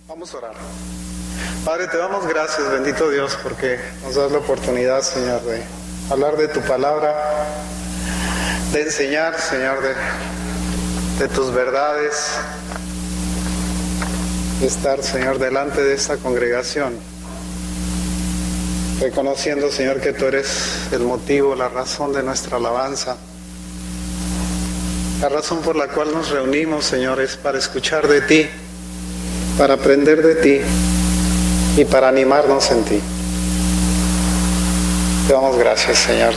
Vamos a orar. Padre, te damos gracias, bendito Dios, porque nos das la oportunidad, Señor, de hablar de tu palabra, de enseñar, Señor, de tus verdades, de estar, Señor, delante de esta congregación, reconociendo, Señor, que tú eres el motivo, la razón de nuestra alabanza. La razón por la cual nos reunimos, Señor, es para escuchar de ti, para aprender de ti y para animarnos en ti. Te damos gracias, Señor.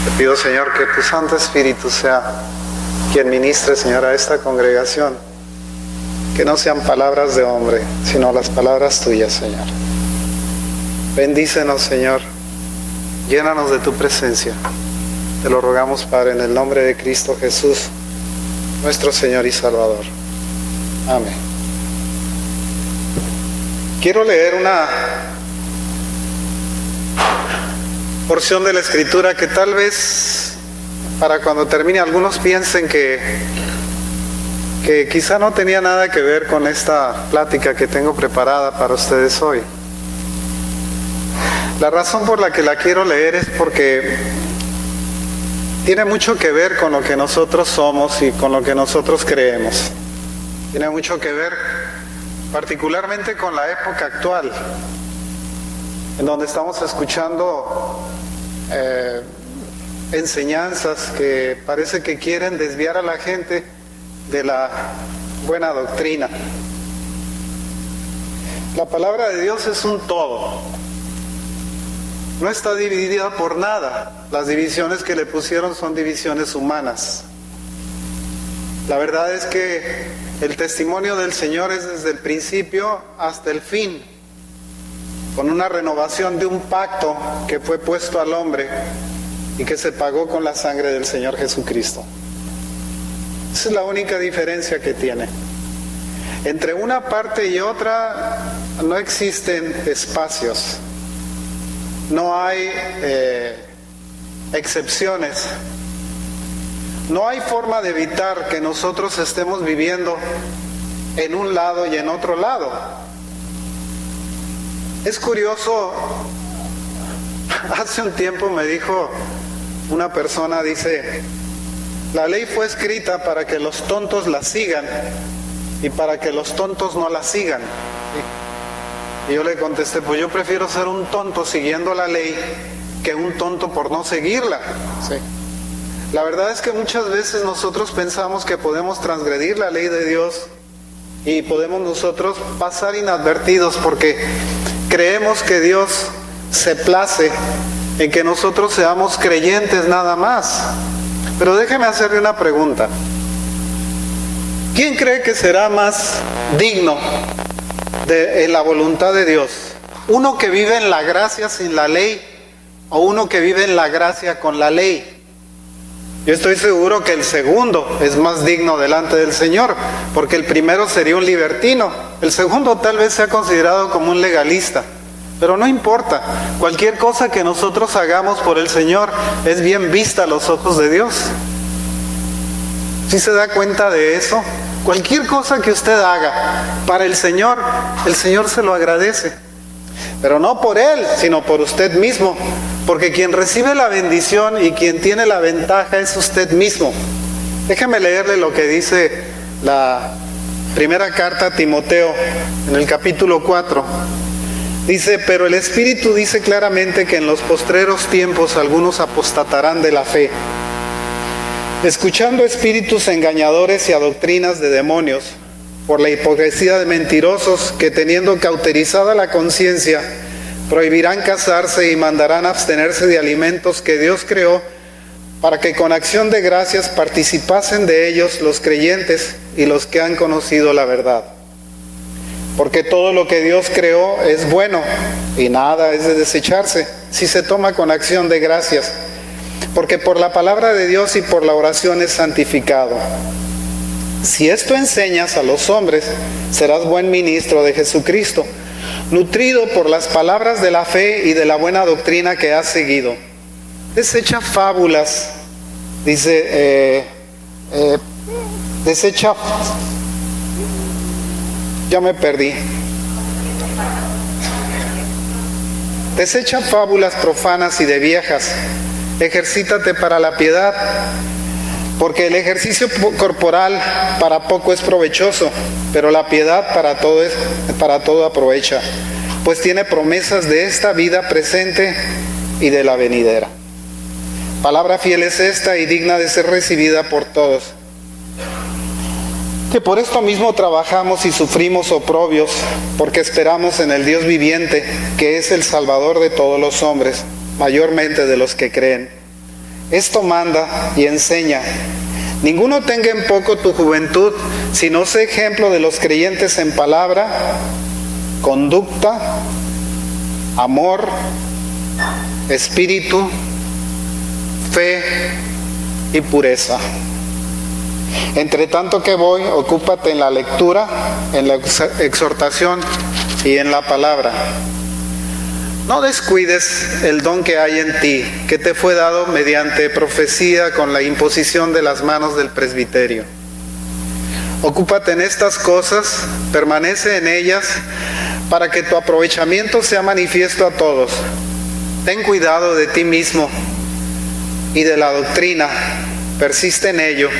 Te pido, Señor, que tu Santo Espíritu sea quien ministre, Señor, a esta congregación. Que no sean palabras de hombre, sino las palabras tuyas, Señor. Bendícenos, Señor. Llénanos de tu presencia. Te lo rogamos, Padre, en el nombre de Cristo Jesús, nuestro Señor y Salvador. Amén. Quiero leer una porción de la Escritura que tal vez para cuando termine algunos piensen que quizá no tenía nada que ver con esta plática que tengo preparada para ustedes hoy. La razón por la que la quiero leer es porque tiene mucho que ver con lo que nosotros somos y con lo que nosotros creemos. Tiene mucho que ver particularmente con la época actual, en donde estamos escuchando enseñanzas que parece que quieren desviar a la gente de la buena doctrina. La palabra de Dios es un todo. No está dividida por nada. Las divisiones que le pusieron son divisiones humanas. La verdad es que el testimonio del Señor es desde el principio hasta el fin, con una renovación de un pacto que fue puesto al hombre y que se pagó con la sangre del Señor Jesucristo. Esa es la única diferencia que tiene. Entre una parte y otra no existen espacios. No hay excepciones. No hay forma de evitar que nosotros estemos viviendo en un lado y en otro lado. Es curioso, hace un tiempo me dijo una persona, dice, la ley fue escrita para que los tontos la sigan y para que los tontos no la sigan. Y yo le contesté, pues yo prefiero ser un tonto siguiendo la ley que un tonto por no seguirla. Sí. La verdad es que muchas veces nosotros pensamos que podemos transgredir la ley de Dios y podemos nosotros pasar inadvertidos porque creemos que Dios se place en que nosotros seamos creyentes nada más. Pero déjeme hacerle una pregunta. ¿Quién cree que será más digno en la voluntad de Dios? ¿Uno que vive en la gracia sin la ley o uno que vive en la gracia con la ley? Yo estoy seguro que el segundo es más digno delante del Señor, porque el primero sería un libertino, el segundo tal vez sea considerado como un legalista, pero no importa, cualquier cosa que nosotros hagamos por el Señor es bien vista a los ojos de Dios. ¿Sí se da cuenta de eso? Cualquier cosa que usted haga para el Señor se lo agradece. Pero no por Él, sino por usted mismo. Porque quien recibe la bendición y quien tiene la ventaja es usted mismo. Déjeme leerle lo que dice la primera carta a Timoteo en el capítulo 4. Dice, pero el Espíritu dice claramente que en los postreros tiempos algunos apostatarán de la fe, escuchando espíritus engañadores y a doctrinas de demonios, por la hipocresía de mentirosos que teniendo cauterizada la conciencia, prohibirán casarse y mandarán abstenerse de alimentos que Dios creó, para que con acción de gracias participasen de ellos los creyentes y los que han conocido la verdad. Porque todo lo que Dios creó es bueno y nada es de desecharse si se toma con acción de gracias, porque por la palabra de Dios y por la oración es santificado. Si esto enseñas a los hombres, serás buen ministro de Jesucristo, nutrido por las palabras de la fe y de la buena doctrina que has seguido. Desecha fábulas, desecha Ya me perdí. Desecha fábulas profanas y de viejas. Ejercítate para la piedad, porque el ejercicio corporal para poco es provechoso, pero la piedad para todo aprovecha, pues tiene promesas de esta vida presente y de la venidera. Palabra fiel es esta y digna de ser recibida por todos, que por esto mismo trabajamos y sufrimos oprobios, porque esperamos en el Dios viviente, que es el Salvador de todos los hombres, mayormente de los que creen. Esto manda y enseña: ninguno tenga en poco tu juventud, sino sé ejemplo de los creyentes en palabra, conducta, amor, espíritu, fe y pureza. Entre tanto que voy, ocúpate en la lectura, en la exhortación y en la palabra. No descuides el don que hay en ti, que te fue dado mediante profecía con la imposición de las manos del presbiterio. Ocúpate en estas cosas, permanece en ellas, para que tu aprovechamiento sea manifiesto a todos. Ten cuidado de ti mismo y de la doctrina, persiste en ello,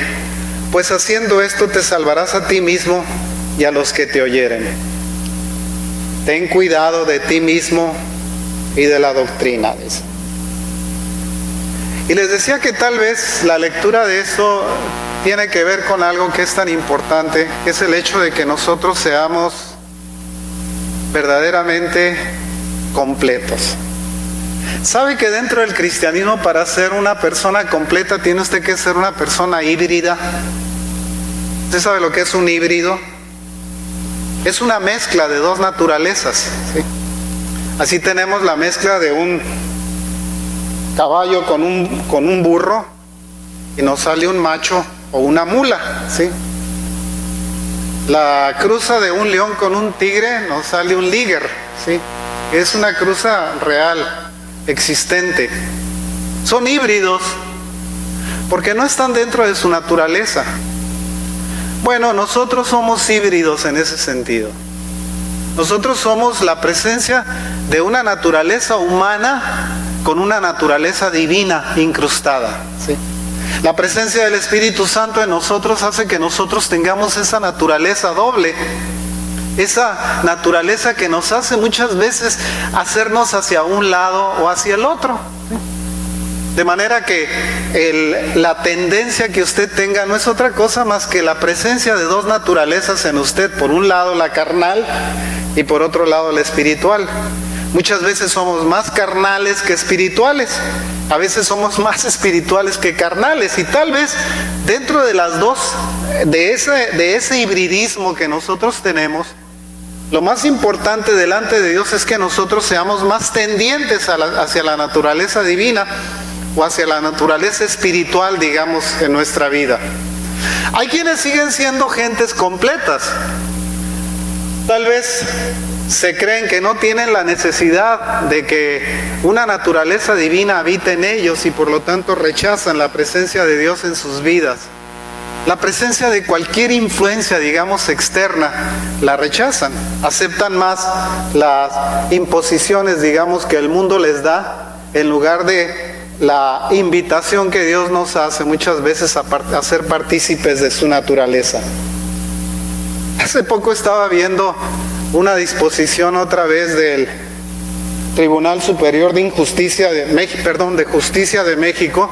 pues haciendo esto te salvarás a ti mismo y a los que te oyeren. Ten cuidado de ti mismo y de la doctrina. Y les decía que tal vez la lectura de esto tiene que ver con algo que es tan importante, que es el hecho de que nosotros seamos verdaderamente completos. ¿Sabe que dentro del cristianismo, para ser una persona completa, tiene usted que ser una persona híbrida? ¿Usted sabe lo que es un híbrido? Es una mezcla de dos naturalezas, ¿sí? Así tenemos la mezcla de un caballo con un burro y nos sale un macho o una mula, ¿sí? La cruza de un león con un tigre nos sale un liger, ¿sí? Es una cruza real, existente. Son híbridos porque no están dentro de su naturaleza. Bueno, nosotros somos híbridos en ese sentido. Nosotros somos la presencia de una naturaleza humana con una naturaleza divina incrustada, ¿sí? La presencia del Espíritu Santo en nosotros hace que nosotros tengamos esa naturaleza doble, esa naturaleza que nos hace muchas veces hacernos hacia un lado o hacia el otro, ¿sí? De manera que la tendencia que usted tenga no es otra cosa más que la presencia de dos naturalezas en usted. Por un lado la carnal y por otro lado la espiritual. Muchas veces somos más carnales que espirituales. A veces somos más espirituales que carnales. Y tal vez dentro de las dos, de ese hibridismo que nosotros tenemos, lo más importante delante de Dios es que nosotros seamos más tendientes hacia la naturaleza divina o hacia la naturaleza espiritual, digamos, en nuestra vida. Hay quienes siguen siendo gentes completas. Tal vez se creen que no tienen la necesidad de que una naturaleza divina habite en ellos y por lo tanto rechazan la presencia de Dios en sus vidas. La presencia de cualquier influencia, digamos, externa, la rechazan. Aceptan más las imposiciones, digamos, que el mundo les da, en lugar de la invitación que Dios nos hace muchas veces a ser partícipes de su naturaleza. Hace poco estaba viendo una disposición otra vez del Tribunal Superior de Justicia de México,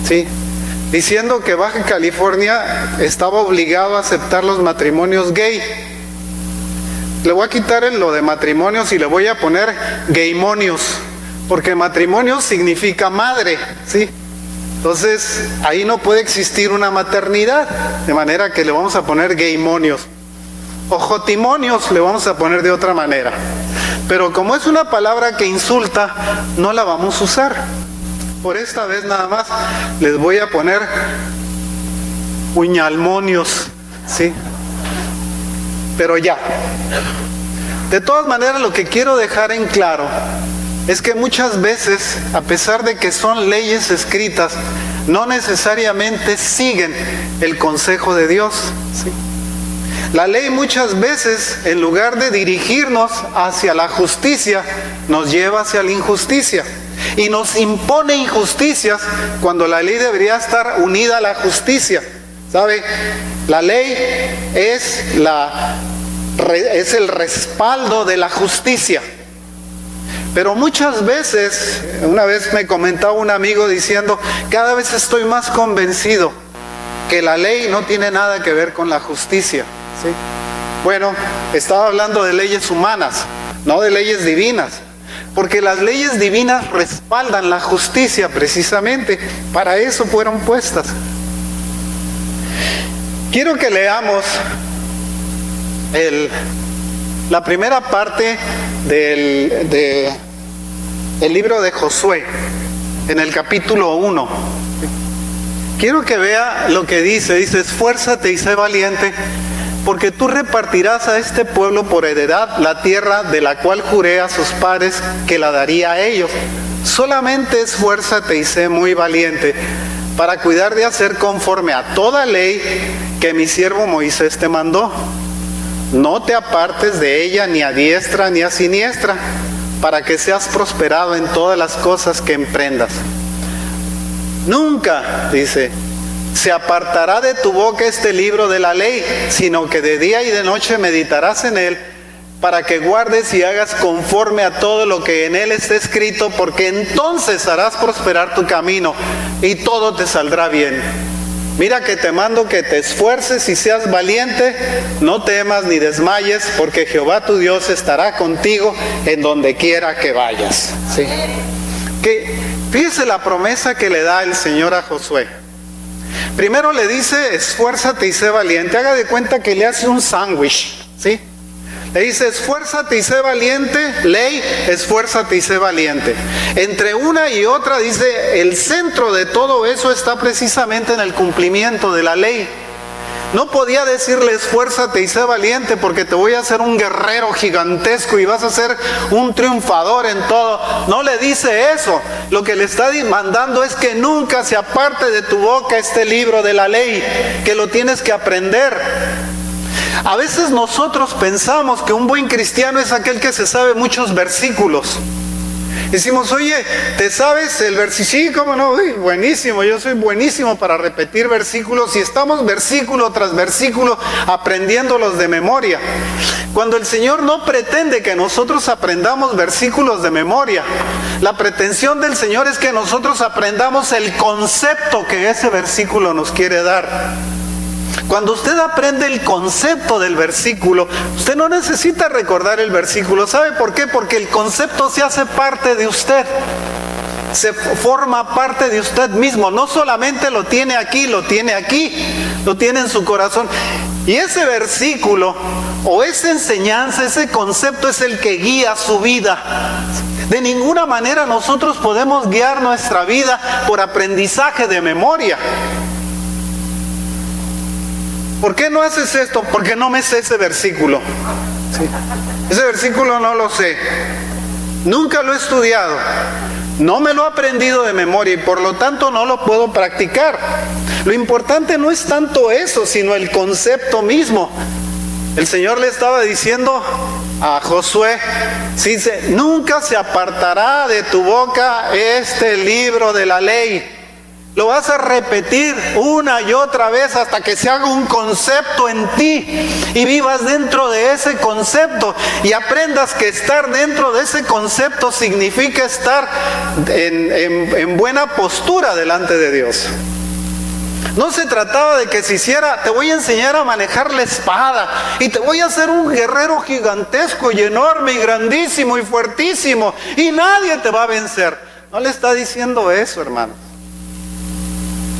¿sí?, diciendo que Baja California estaba obligado a aceptar los matrimonios gay. Le voy a quitar lo de matrimonios y le voy a poner gaymonios, porque matrimonio significa madre, ¿sí? Entonces, ahí no puede existir una maternidad, de manera que le vamos a poner gaymonios. O jotimonios le vamos a poner de otra manera. Pero como es una palabra que insulta, no la vamos a usar. Por esta vez nada más les voy a poner puñalmonios, ¿sí? Pero ya. De todas maneras, lo que quiero dejar en claro es que muchas veces, a pesar de que son leyes escritas, no necesariamente siguen el consejo de Dios, ¿sí? La ley muchas veces, en lugar de dirigirnos hacia la justicia, nos lleva hacia la injusticia. Y nos impone injusticias cuando la ley debería estar unida a la justicia. ¿Sabe? La ley es el respaldo de la justicia. Pero muchas veces, una vez me comentaba un amigo diciendo, cada vez estoy más convencido que la ley no tiene nada que ver con la justicia. ¿Sí? Bueno, estaba hablando de leyes humanas, no de leyes divinas, porque las leyes divinas respaldan la justicia precisamente, para eso fueron puestas. Quiero que leamos la primera parte del libro de Josué, en el capítulo 1. Quiero que vea lo que dice, esfuérzate y sé valiente, porque tú repartirás a este pueblo por heredad la tierra de la cual juré a sus padres que la daría a ellos. Solamente esfuérzate y sé muy valiente, para cuidar de hacer conforme a toda ley que mi siervo Moisés te mandó. No te apartes de ella ni a diestra ni a siniestra, para que seas prosperado en todas las cosas que emprendas. Nunca, dice, se apartará de tu boca este libro de la ley, sino que de día y de noche meditarás en él, para que guardes y hagas conforme a todo lo que en él está escrito, porque entonces harás prosperar tu camino y todo te saldrá bien. Mira que te mando que te esfuerces y seas valiente, no temas ni desmayes, porque Jehová tu Dios estará contigo en donde quiera que vayas. ¿Sí? Fíjese la promesa que le da el Señor a Josué. Primero le dice, esfuérzate y sé valiente. Haga de cuenta que le hace un sándwich, ¿sí? Le dice, esfuérzate y sé valiente, ley, esfuérzate y sé valiente. Entre una y otra, dice, el centro de todo eso está precisamente en el cumplimiento de la ley. No podía decirle, esfuérzate y sé valiente, porque te voy a hacer un guerrero gigantesco y vas a ser un triunfador en todo. No le dice eso. Lo que le está mandando es que nunca se aparte de tu boca este libro de la ley, que lo tienes que aprender. A veces nosotros pensamos que un buen cristiano es aquel que se sabe muchos versículos. Decimos, oye, ¿te sabes el versículo? Sí, cómo no, uy, buenísimo, yo soy buenísimo para repetir versículos, y estamos versículo tras versículo aprendiéndolos de memoria. Cuando el Señor no pretende que nosotros aprendamos versículos de memoria, la pretensión del Señor es que nosotros aprendamos el concepto que ese versículo nos quiere dar. Cuando usted aprende el concepto del versículo, usted no necesita recordar el versículo. ¿Sabe por qué? Porque el concepto se hace parte de usted. Se forma parte de usted mismo. No solamente lo tiene aquí, lo tiene en su corazón. Y ese versículo o esa enseñanza, ese concepto es el que guía su vida. De ninguna manera nosotros podemos guiar nuestra vida por aprendizaje de memoria. ¿Por qué no haces esto? Porque no me sé ese versículo. Sí. Ese versículo no lo sé. Nunca lo he estudiado. No me lo he aprendido de memoria y por lo tanto no lo puedo practicar. Lo importante no es tanto eso, sino el concepto mismo. El Señor le estaba diciendo a Josué, dice, nunca se apartará de tu boca este libro de la ley. Lo vas a repetir una y otra vez hasta que se haga un concepto en ti y vivas dentro de ese concepto y aprendas que estar dentro de ese concepto significa estar en buena postura delante de Dios. No se trataba de que se hiciera, te voy a enseñar a manejar la espada y te voy a hacer un guerrero gigantesco y enorme y grandísimo y fuertísimo y nadie te va a vencer. No le está diciendo eso, hermano.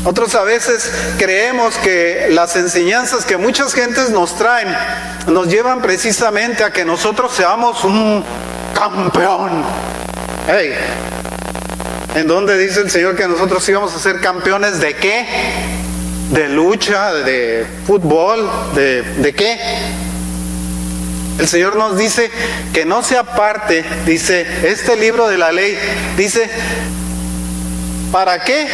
Nosotros a veces creemos que las enseñanzas que muchas gentes nos traen nos llevan precisamente a que nosotros seamos un campeón. Hey, ¿en dónde dice el Señor que nosotros íbamos a ser campeones de qué? ¿De lucha? ¿De fútbol? ¿De qué? El Señor nos dice que no se aparte, dice, este libro de la ley, dice, ¿para qué?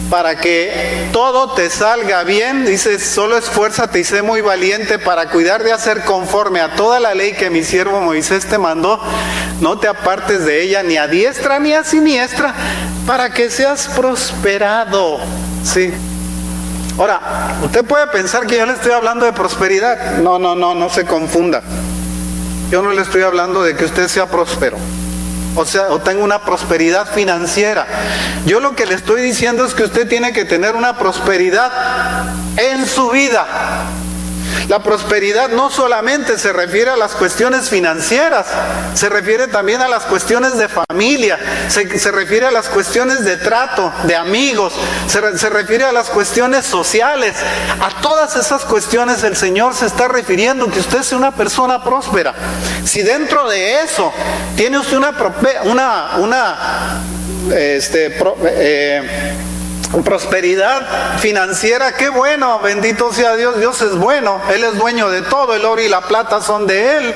para que todo te salga bien. Dice, solo esfuérzate y sé muy valiente para cuidar de hacer conforme a toda la ley que mi siervo Moisés te mandó. No te apartes de ella ni a diestra ni a siniestra, para que seas prosperado. Sí. Ahora, usted puede pensar que yo le estoy hablando de prosperidad. No se confunda. Yo no le estoy hablando de que usted sea próspero, o tenga una prosperidad financiera. Yo lo que le estoy diciendo es que usted tiene que tener una prosperidad en su vida. La prosperidad no solamente se refiere a las cuestiones financieras, se refiere también a las cuestiones de familia, se refiere a las cuestiones de trato, de amigos, se refiere a las cuestiones sociales. A todas esas cuestiones el Señor se está refiriendo que usted sea una persona próspera. Si dentro de eso tiene usted prosperidad financiera, qué bueno, bendito sea Dios. Dios es bueno, Él es dueño de todo, el oro y la plata son de Él.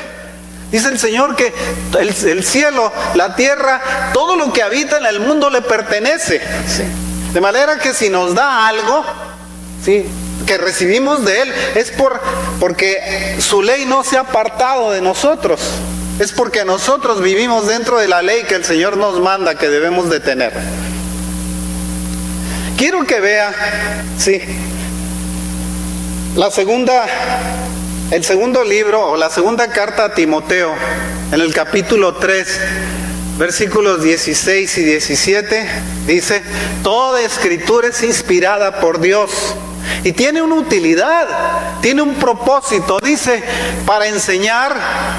Dice el Señor que el cielo, la tierra, todo lo que habita en el mundo le pertenece. Sí. De manera que si nos da algo, sí, que recibimos de Él, es porque su ley no se ha apartado de nosotros. Es porque nosotros vivimos dentro de la ley que el Señor nos manda que debemos de tener. Quiero que vea, sí, el segundo libro o la segunda carta a Timoteo, en el capítulo 3, versículos 16 y 17, dice, toda escritura es inspirada por Dios y tiene una utilidad, tiene un propósito, dice, para enseñar,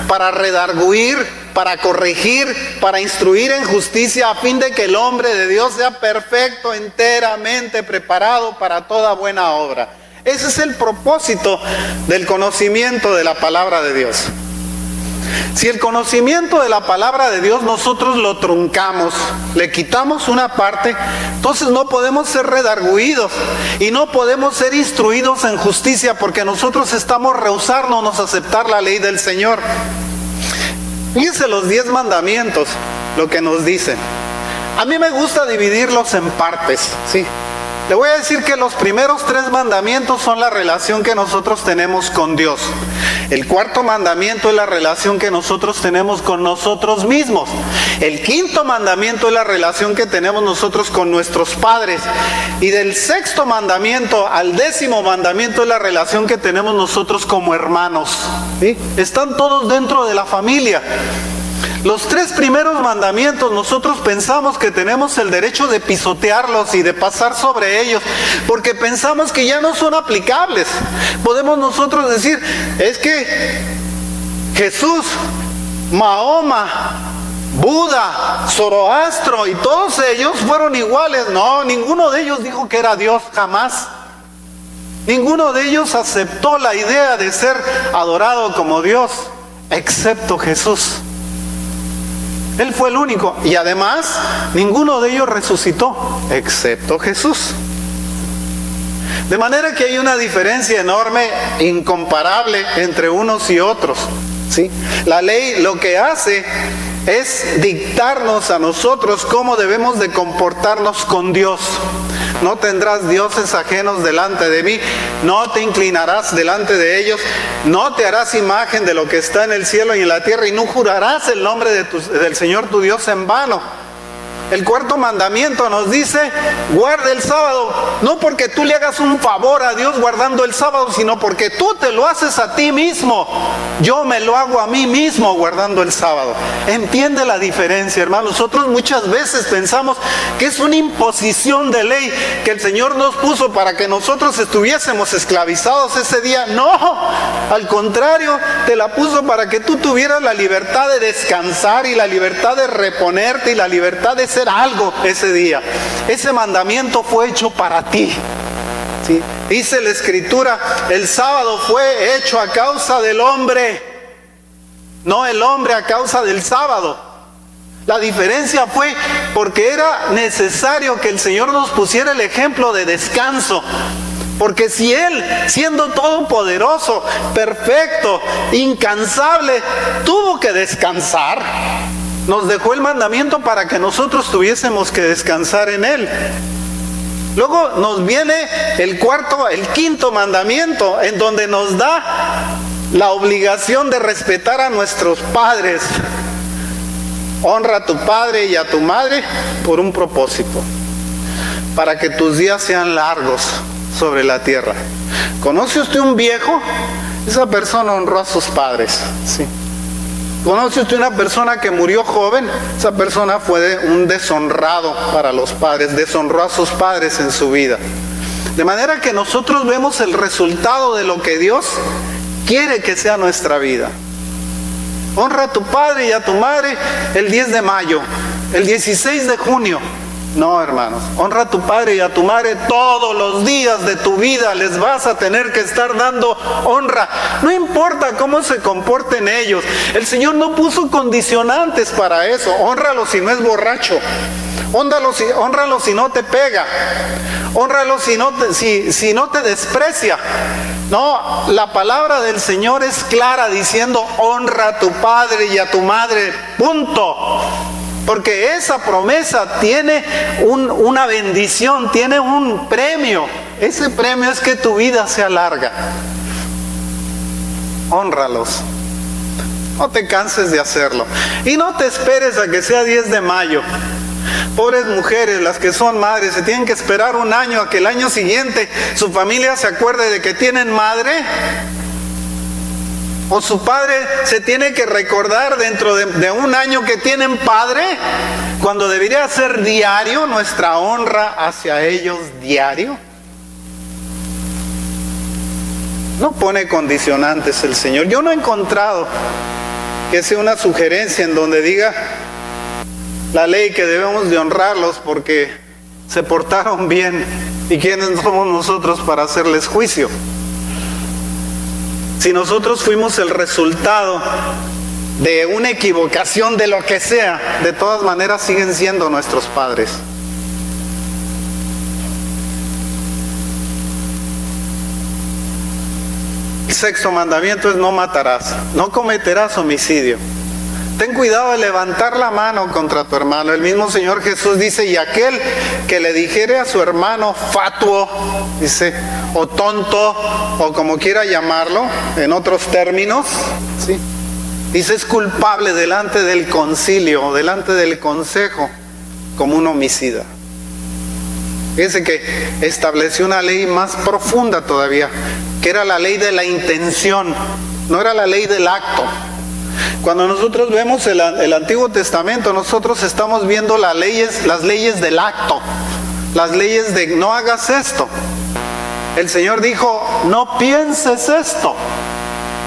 para redarguir, para corregir, para instruir en justicia, a fin de que el hombre de Dios sea perfecto, enteramente preparado para toda buena obra. Ese es el propósito del conocimiento de la palabra de Dios. Si el conocimiento de la palabra de Dios nosotros lo truncamos, le quitamos una parte, entonces no podemos ser redarguidos y no podemos ser instruidos en justicia, porque nosotros estamos rehusándonos a aceptar la ley del Señor. Fíjense los 10 mandamientos, lo que nos dicen. A mí me gusta dividirlos en partes, ¿sí? Le voy a decir que los primeros 3 mandamientos son la relación que nosotros tenemos con Dios. El 4º mandamiento es la relación que nosotros tenemos con nosotros mismos. El 5º mandamiento es la relación que tenemos nosotros con nuestros padres. Y del 6º mandamiento al 10º mandamiento es la relación que tenemos nosotros como hermanos, ¿sí? Están todos dentro de la familia. Los 3 primeros mandamientos nosotros pensamos que tenemos el derecho de pisotearlos y de pasar sobre ellos, porque pensamos que ya no son aplicables. Podemos nosotros decir, es que Jesús, Mahoma, Buda, Zoroastro y todos ellos fueron iguales. No, ninguno de ellos dijo que era Dios, jamás. Ninguno de ellos aceptó la idea de ser adorado como Dios, excepto Jesús. Él fue el único, y además ninguno de ellos resucitó, excepto Jesús. De manera que hay una diferencia enorme, incomparable entre unos y otros, ¿sí? La ley lo que hace es dictarnos a nosotros cómo debemos de comportarnos con Dios. No tendrás dioses ajenos delante de mí, no te inclinarás delante de ellos, no te harás imagen de lo que está en el cielo y en la tierra, y no jurarás el nombre del Señor tu Dios en vano. El 4º mandamiento nos dice, guarda el sábado, no porque tú le hagas un favor a Dios guardando el sábado, sino porque tú te lo haces a ti mismo. Yo me lo hago a mí mismo guardando el sábado. ¿Entiende la diferencia, hermano? Nosotros muchas veces pensamos que es una imposición de ley que el Señor nos puso para que nosotros estuviésemos esclavizados ese día. No, al contrario, te la puso para que tú tuvieras la libertad de descansar y la libertad de reponerte y la libertad de ser algo ese día. Ese mandamiento fue hecho para ti, ¿sí? Dice la Escritura, el sábado fue hecho a causa del hombre, no el hombre a causa del sábado. La diferencia fue porque era necesario que el Señor nos pusiera el ejemplo de descanso. Porque si Él, siendo todopoderoso, perfecto, incansable, tuvo que descansar, nos dejó el mandamiento para que nosotros tuviésemos que descansar en Él. Luego nos viene el quinto mandamiento, en donde nos da la obligación de respetar a nuestros padres. Honra a tu padre y a tu madre por un propósito, para que tus días sean largos sobre la tierra. ¿Conoce usted un viejo? Esa persona honró a sus padres, sí. ¿Conoce usted una persona que murió joven? Esa persona fue un deshonrado para los padres, deshonró a sus padres en su vida. De manera que nosotros vemos el resultado de lo que Dios quiere que sea nuestra vida. Honra a tu padre y a tu madre el 10 de mayo, el 16 de junio. No, hermanos, honra a tu padre y a tu madre todos los días de tu vida. Les vas a tener que estar dando honra. No importa cómo se comporten ellos. El Señor no puso condicionantes para eso. Hónralo si no es borracho. Hónralo si no te pega. Hónralo si no te desprecia. No, la palabra del Señor es clara diciendo: honra a tu padre y a tu madre. Punto. Porque esa promesa tiene una bendición, tiene un premio. Ese premio es que tu vida sea larga. Hónralos. No te canses de hacerlo. Y no te esperes a que sea 10 de mayo. Pobres mujeres, las que son madres, se tienen que esperar un año a que el año siguiente su familia se acuerde de que tienen madre. O su padre se tiene que recordar dentro de un año que tienen padre, cuando debería ser diario nuestra honra hacia ellos, diario. No pone condicionantes el Señor. Yo no he encontrado que sea una sugerencia en donde diga la ley que debemos de honrarlos porque se portaron bien, y quiénes somos nosotros para hacerles juicio. Si nosotros fuimos el resultado de una equivocación de lo que sea, de todas maneras siguen siendo nuestros padres. El sexto mandamiento es: no matarás, no cometerás homicidio. Ten cuidado de levantar la mano contra tu hermano. El mismo Señor Jesús dice: y aquel que le dijere a su hermano fatuo, dice, o tonto, o como quiera llamarlo, en otros términos, ¿sí?, dice, es culpable delante del concilio, delante del consejo, como un homicida. Fíjense que estableció una ley más profunda todavía, que era la ley de la intención, no era la ley del acto. Cuando nosotros vemos el Antiguo Testamento, nosotros estamos viendo las leyes del acto, las leyes de no hagas esto. El Señor dijo: no pienses esto.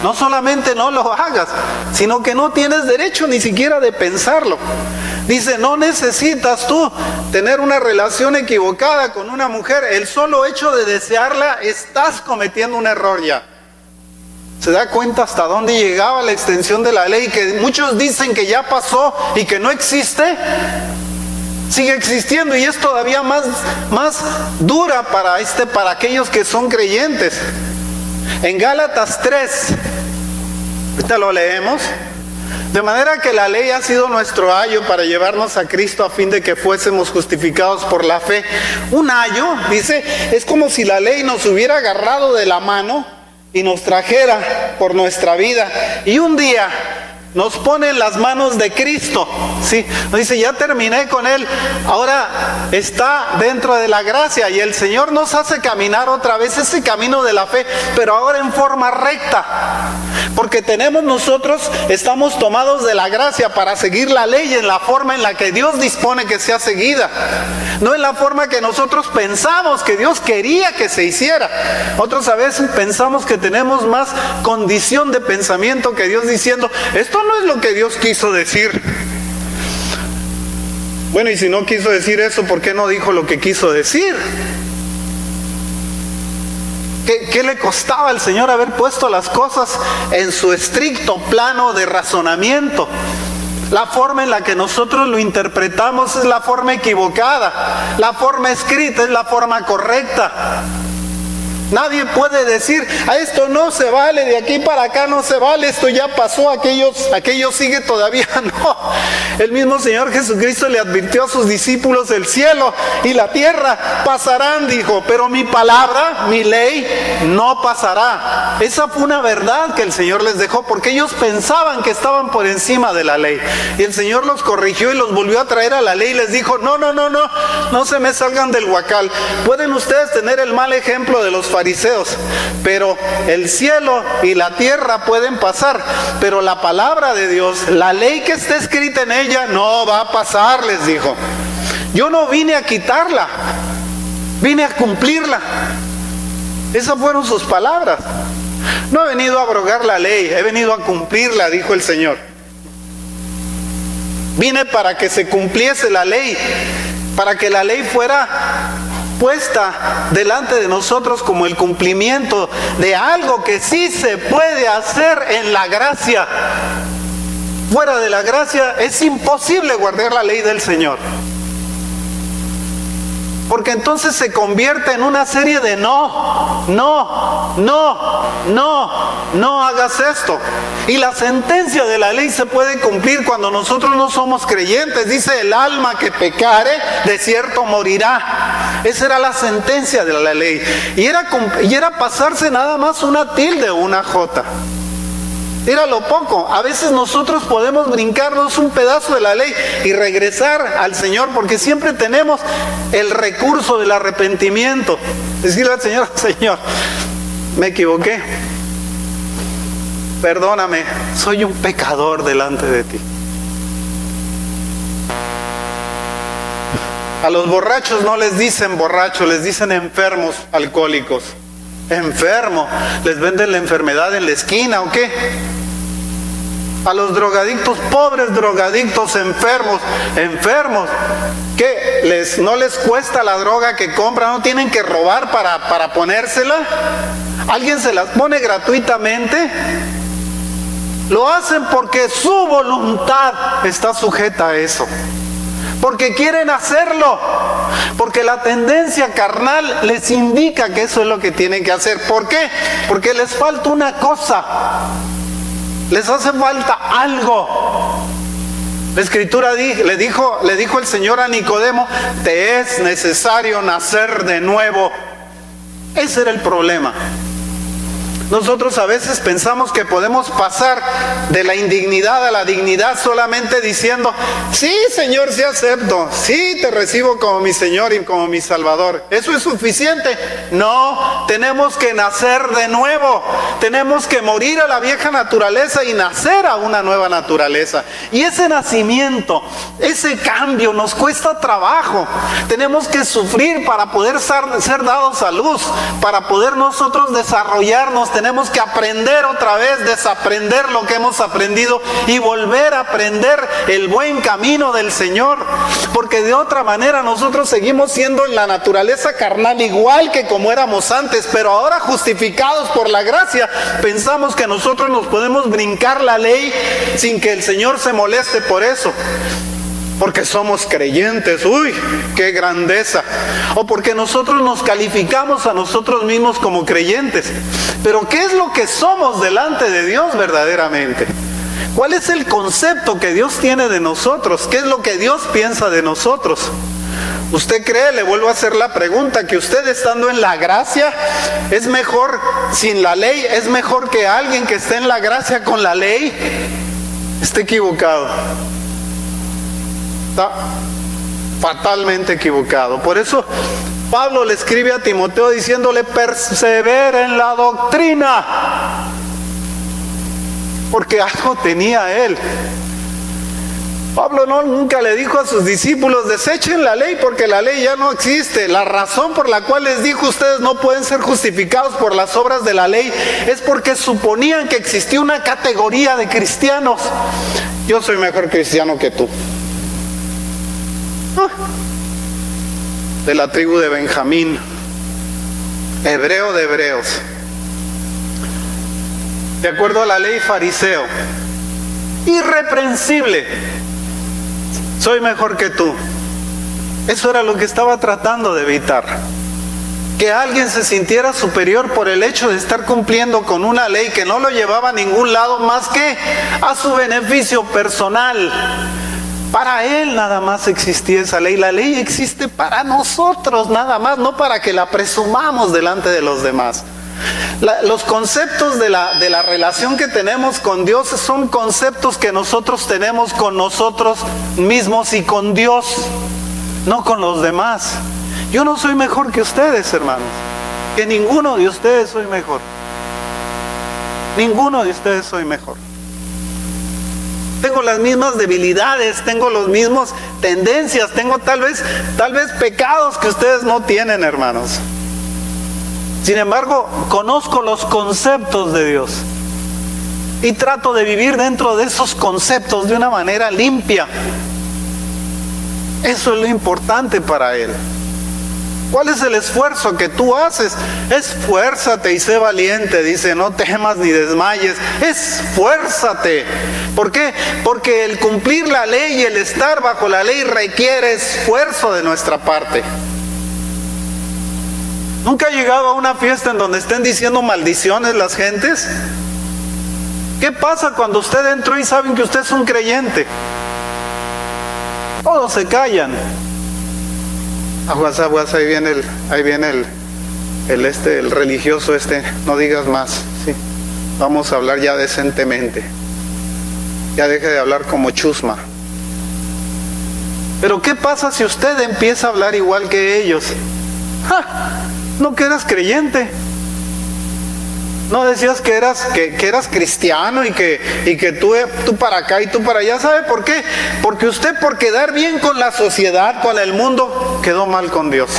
No solamente no lo hagas, sino que no tienes derecho ni siquiera de pensarlo. Dice: no necesitas tú tener una relación equivocada con una mujer. El solo hecho de desearla, estás cometiendo un error ya. ¿Se da cuenta hasta dónde llegaba la extensión de la ley? Que muchos dicen que ya pasó y que no existe. Sigue existiendo y es todavía más dura para aquellos que son creyentes. En Gálatas 3, ahorita lo leemos. De manera que la ley ha sido nuestro ayo para llevarnos a Cristo a fin de que fuésemos justificados por la fe. Un ayo, dice, es como si la ley nos hubiera agarrado de la mano y nos trajera por nuestra vida, y un día nos pone en las manos de Cristo, ¿sí? Nos dice: ya terminé con Él, ahora está dentro de la gracia, y el Señor nos hace caminar otra vez ese camino de la fe, pero ahora en forma recta, porque estamos tomados de la gracia para seguir la ley en la forma en la que Dios dispone que sea seguida, no en la forma que nosotros pensamos que Dios quería que se hiciera. Otros a veces pensamos que tenemos más condición de pensamiento que Dios, diciendo: esto no es lo que Dios quiso decir. Bueno, y si no quiso decir eso, ¿por qué no dijo lo que quiso decir? ¿Qué le costaba al Señor haber puesto las cosas en su estricto plano de razonamiento? La forma en la que nosotros lo interpretamos es la forma equivocada. La forma escrita es la forma correcta. Nadie puede decir, a esto no se vale, de aquí para acá no se vale, esto ya pasó, aquello sigue todavía. No, el mismo Señor Jesucristo le advirtió a sus discípulos: el cielo y la tierra pasarán, dijo, pero mi palabra, mi ley, no pasará. Esa fue una verdad que el Señor les dejó, porque ellos pensaban que estaban por encima de la ley. Y el Señor los corrigió y los volvió a traer a la ley y les dijo: no se me salgan del huacal. Pueden ustedes tener el mal ejemplo de los fariseos, pero el cielo y la tierra pueden pasar, pero la palabra de Dios, la ley que está escrita en ella, no va a pasar, les dijo. Yo no vine a quitarla, vine a cumplirla. Esas fueron sus palabras. No he venido a abrogar la ley, he venido a cumplirla, dijo el Señor. Vine para que se cumpliese la ley, para que la ley fuera puesta delante de nosotros como el cumplimiento de algo que sí se puede hacer en la gracia. Fuera de la gracia es imposible guardar la ley del Señor, porque entonces se convierte en una serie de no hagas esto. Y la sentencia de la ley se puede cumplir cuando nosotros no somos creyentes. Dice: el alma que pecare, de cierto morirá. Esa era la sentencia de la ley. Y era pasarse nada más una tilde o una jota. Era lo poco. A veces nosotros podemos brincarnos un pedazo de la ley y regresar al Señor, porque siempre tenemos el recurso del arrepentimiento. Decirle al Señor: Señor, me equivoqué, perdóname, soy un pecador delante de ti. A los borrachos no les dicen borrachos, les dicen enfermos alcohólicos. Enfermo, les venden la enfermedad en la esquina, ¿o qué? A los drogadictos, pobres drogadictos, enfermos, ¿qué? ¿No les cuesta la droga que compran? ¿No tienen que robar para ponérsela? ¿Alguien se las pone gratuitamente? Lo hacen porque su voluntad está sujeta a eso, porque quieren hacerlo, porque la tendencia carnal les indica que eso es lo que tienen que hacer. ¿Por qué? Porque les falta una cosa, les hace falta algo. La Escritura le dijo el Señor a Nicodemo: te es necesario nacer de nuevo. Ese era el problema. Nosotros a veces pensamos que podemos pasar de la indignidad a la dignidad solamente diciendo: sí, Señor, sí acepto, sí te recibo como mi Señor y como mi Salvador. ¿Eso es suficiente? No, tenemos que nacer de nuevo. Tenemos que morir a la vieja naturaleza y nacer a una nueva naturaleza. Y ese nacimiento, ese cambio nos cuesta trabajo. Tenemos que sufrir para poder ser dados a luz, para poder nosotros desarrollarnos. Tenemos que aprender otra vez, desaprender lo que hemos aprendido y volver a aprender el buen camino del Señor, porque de otra manera nosotros seguimos siendo en la naturaleza carnal igual que como éramos antes, pero ahora justificados por la gracia, pensamos que nosotros nos podemos brincar la ley sin que el Señor se moleste por eso. Porque somos creyentes, ¡uy, qué grandeza! O porque nosotros nos calificamos a nosotros mismos como creyentes. Pero ¿qué es lo que somos delante de Dios verdaderamente? ¿Cuál es el concepto que Dios tiene de nosotros? ¿Qué es lo que Dios piensa de nosotros? ¿Usted cree, le vuelvo a hacer la pregunta, que usted estando en la gracia es mejor sin la ley? ¿Es mejor que alguien que esté en la gracia con la ley? Está equivocado. Está fatalmente equivocado. Por eso Pablo le escribe a Timoteo diciéndole: persevera en la doctrina, porque algo tenía él. Pablo nunca le dijo a sus discípulos: desechen la ley porque la ley ya no existe. La razón por la cual les dijo: ustedes no pueden ser justificados por las obras de la ley, es porque suponían que existía una categoría de cristianos. Yo soy mejor cristiano que tú, de la tribu de Benjamín, hebreo de hebreos, de acuerdo a la ley fariseo, irreprensible, soy mejor que tú. Eso era lo que estaba tratando de evitar. que alguien se sintiera superior por el hecho de estar cumpliendo con una ley que no lo llevaba a ningún lado más que a su beneficio personal. Para él nada más existía esa ley. La ley existe para nosotros nada más, no para que la presumamos delante de los demás. Los conceptos de la relación que tenemos con Dios son conceptos que nosotros tenemos con nosotros mismos y con Dios, no con los demás. Yo no soy mejor que ustedes, hermanos. Que ninguno de ustedes soy mejor. Ninguno de ustedes soy mejor. Tengo las mismas debilidades, tengo las mismas tendencias, tengo tal vez pecados que ustedes no tienen, hermanos. Sin embargo, conozco los conceptos de Dios y trato de vivir dentro de esos conceptos de una manera limpia. Eso es lo importante para Él. ¿Cuál es el esfuerzo que tú haces? Esfuérzate y sé valiente, dice, no temas ni desmayes. Esfuérzate. ¿Por qué? Porque el cumplir la ley y el estar bajo la ley requiere esfuerzo de nuestra parte. ¿Nunca ha llegado a una fiesta en donde estén diciendo maldiciones las gentes? ¿Qué pasa cuando usted entró y saben que usted es un creyente? Todos se callan. Aguas, ahí viene el religioso no digas más, ¿sí? Vamos a hablar ya decentemente. Ya deje de hablar como chusma. Pero ¿qué pasa si usted empieza a hablar igual que ellos? ¡Ja! No que eras creyente. No decías que eras cristiano y que tú para acá y tú para allá. ¿Sabe por qué? Porque usted, por quedar bien con la sociedad, con el mundo, quedó mal con Dios.